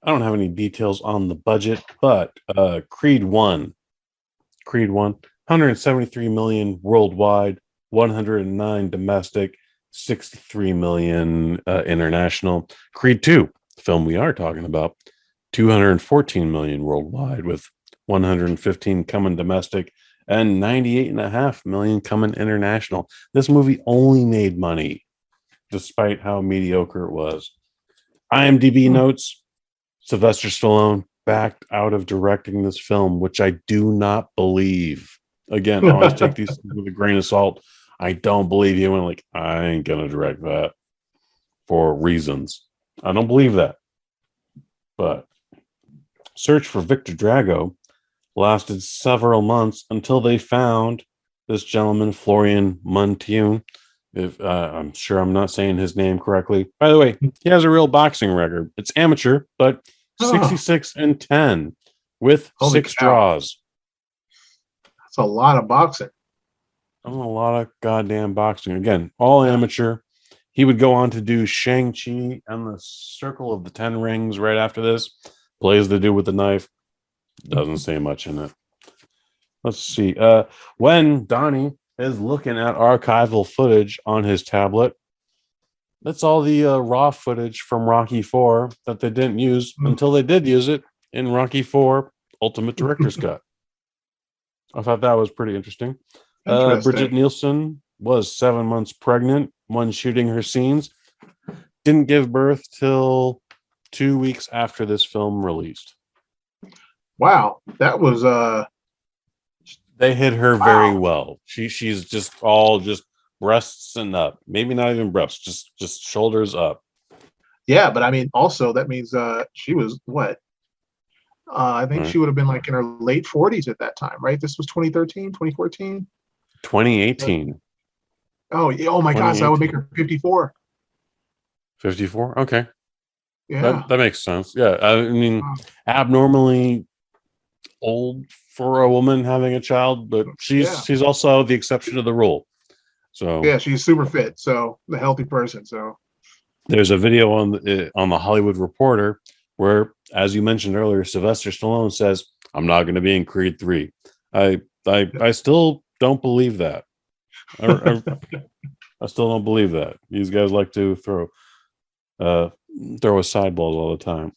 I don't have any details on the budget, but Creed 1, 173 million worldwide, 109 domestic, 63 million international. Creed 2, the film we are talking about, 214 million worldwide, with 115 coming domestic and 98.5 million coming international. This movie only made money despite how mediocre it was. IMDb notes, Sylvester Stallone backed out of directing this film, which I do not believe. Again, always take these with a grain of salt. I don't believe you. And like, I ain't going to direct that for reasons. I don't believe that. But search for Victor Drago lasted several months until they found this gentleman, Florian Muntean. If I'm sure I'm not saying his name correctly. By the way, he has a real boxing record. It's amateur, but 66-10 with Holy 6 cow. draws. That's a lot of boxing. A lot of goddamn boxing. Again, all amateur. He would go on to do Shang-Chi and the Circle of the Ten Rings right after this. Plays the dude with the knife. Doesn't say much in it. Let's see. When Donnie is looking at archival footage on his tablet, that's all the raw footage from Rocky 4 that they didn't use until they did use it in Rocky 4 Ultimate Director's Cut. I thought that was pretty interesting. Bridget Nielsen was 7 months pregnant when shooting her scenes. Didn't give birth till 2 weeks after this film released. Wow, that was they hit her very well. She's just all breasts and up. Maybe not even breasts, just shoulders up. Yeah, but I mean, also that means she was what? I think she would have been like in her late 40s at that time, right? This was 2013, 2014? 2018. Oh my gosh, that would make her 54. 54? Okay. Yeah. That makes sense. Yeah. I mean, abnormally old for a woman having a child, but she's also the exception to the rule. So yeah, she's super fit, so the healthy person. So there's a video on the Hollywood Reporter where, as you mentioned earlier, Sylvester Stallone says, "I'm not going to be in Creed 3." I still don't believe that. I still don't believe that. These guys like to throw throw us sideballs all the time.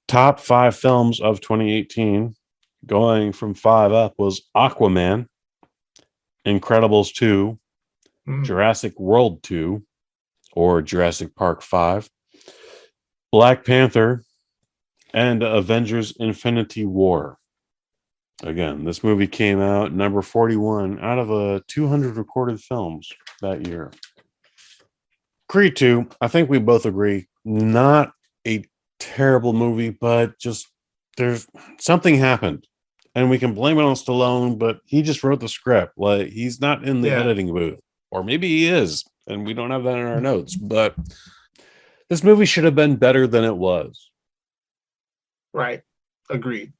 Top 5 films of 2018, going from 5 up, was Aquaman, Incredibles 2, Jurassic World 2, or Jurassic Park 5, Black Panther, and Avengers Infinity War. Again, this movie came out number 41 out of 200 recorded films that year. Creed 2, I think we both agree, not a terrible movie, but just there's something happened. And we can blame it on Stallone, but he just wrote the script. Like, he's not in the editing booth. Or maybe he is, and we don't have that in our notes. But this movie should have been better than it was. Right. Agreed.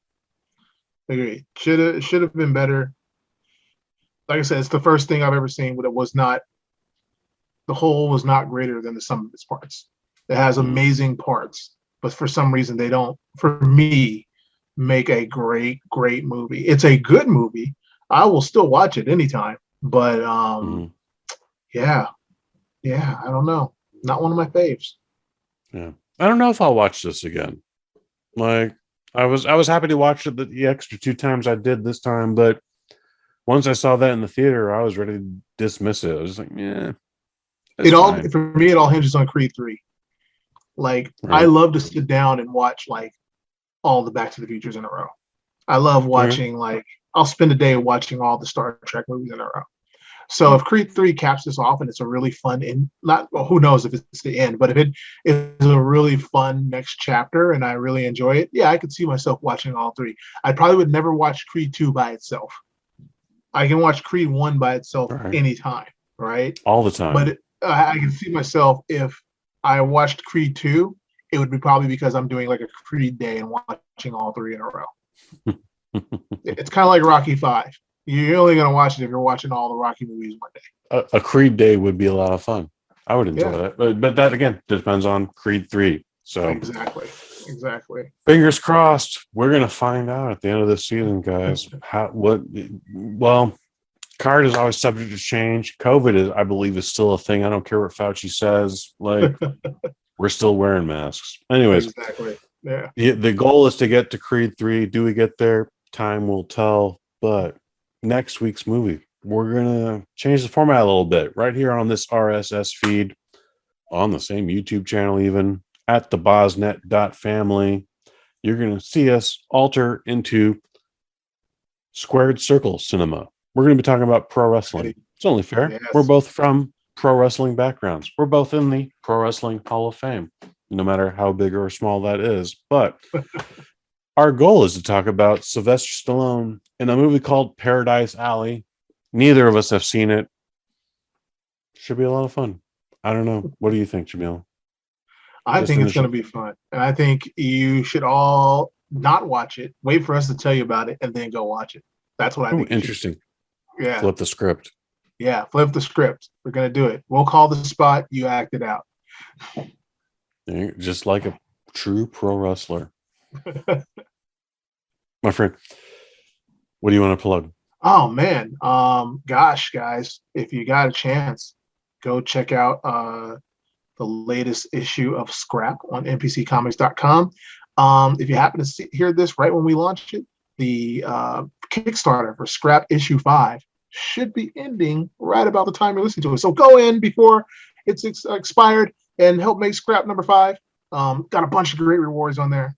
Should have been better. Like I said, it's the first thing I've ever seen where the whole was not greater than the sum of its parts. It has amazing parts, but for some reason they don't, for me, make a great movie. It's a good movie. I will still watch it anytime. But yeah, I don't know. Not one of my faves. Yeah. I don't know if I'll watch this again. Like, I was happy to watch it the extra 2 times I did this time, but once I saw that in the theater, I was ready to dismiss it. I was like, yeah. For me, it all hinges on Creed 3. Like, right. I love to sit down and watch like all the Back to the Futures in a row. I love watching like I'll spend a day watching all the Star Trek movies in a row. So if Creed 3 caps this off and it's a really fun who knows if it's the end, but if it is a really fun next chapter and I really enjoy it, yeah, I could see myself watching all 3. I probably would never watch Creed 2 by itself. I can watch Creed 1 by itself anytime, right? All the time. But I can see myself if I watched Creed 2, it would be probably because I'm doing like a Creed day and watching all 3 in a row. It's kind of like Rocky 5. You're only going to watch it if you're watching all the Rocky movies one day. A Creed day would be a lot of fun. I would enjoy that. But that, again, depends on Creed 3. So Exactly. Fingers crossed. We're going to find out at the end of this season, guys. Card is always subject to change. COVID, I believe, is still a thing. I don't care what Fauci says. Like, we're still wearing masks. Anyways. Exactly. Yeah. The goal is to get to Creed 3. Do we get there? Time will tell. But next week's movie, we're going to change the format a little bit right here on this RSS feed, on the same YouTube channel, even at the BosNet.family. You're going to see us alter into squared circle cinema. We're going to be talking about pro wrestling. It's only fair. Yes. We're both from pro wrestling backgrounds. We're both in the Pro Wrestling Hall of Fame, no matter how big or small that is. But our goal is to talk about Sylvester Stallone in a movie called Paradise Alley. Neither of us have seen it. Should be a lot of fun. I don't know. What do you think, Jaimel? I think it's going to be fun. And I think you should all not watch it. Wait for us to tell you about it and then go watch it. That's what I think. Interesting. Yeah. Flip the script. Yeah, flip the script. We're going to do it. We'll call the spot. You act it out. Just like a true pro wrestler. My friend, what do you want to plug? Oh, man. Gosh, guys, if you got a chance, go check out the latest issue of Scrap on NPCComics.com. If you happen to hear this right when we launch it, the Kickstarter for Scrap issue 5 should be ending right about the time you're listening to it. So go in before it's expired and help make Scrap number 5. Got a bunch of great rewards on there,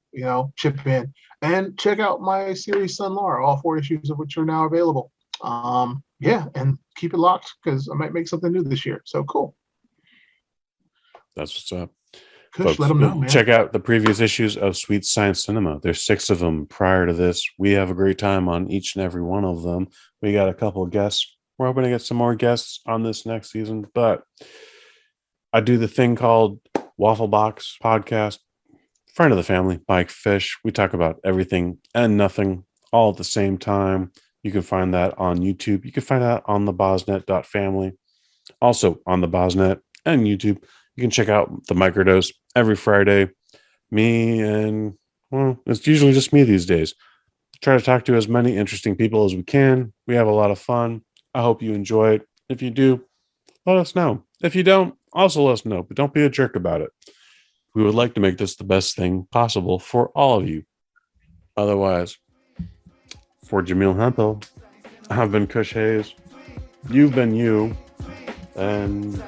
chip in. And check out my series Son Lar, all 4 issues of which are now available. And keep it locked because I might make something new this year. So cool. That's what's up. Kush, Folks, let them know, man. Check out the previous issues of Sweet Science Cinema. There's 6 of them prior to this. We have a great time on each and every one of them. We got a couple of guests. We're hoping to get some more guests on this next season, but I do the thing called Waffle Box Podcast. Friend of the family, Mike Fish. We talk about everything and nothing all at the same time. You can find that on YouTube. You can find that on the BosNet.family. Also on the BosNet and YouTube. You can check out the Microdose every Friday. Me and, it's usually just me these days. Try to talk to as many interesting people as we can. We have a lot of fun. I hope you enjoy it. If you do, let us know. If you don't, also let us know, but don't be a jerk about it. we would like to make this the best thing possible for all of you. Otherwise, for Jaimel Hemphill, I've been Kush Hayes. You've been you. And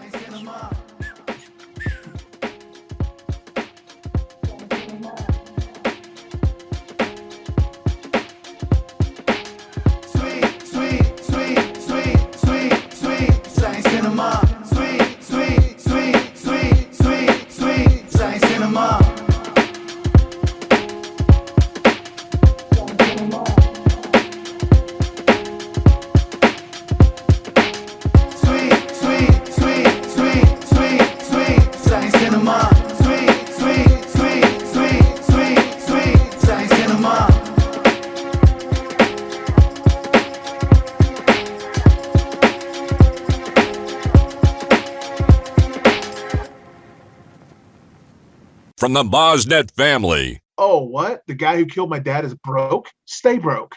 from the BosNet family. Oh, what? The guy who killed my dad is broke? Stay broke.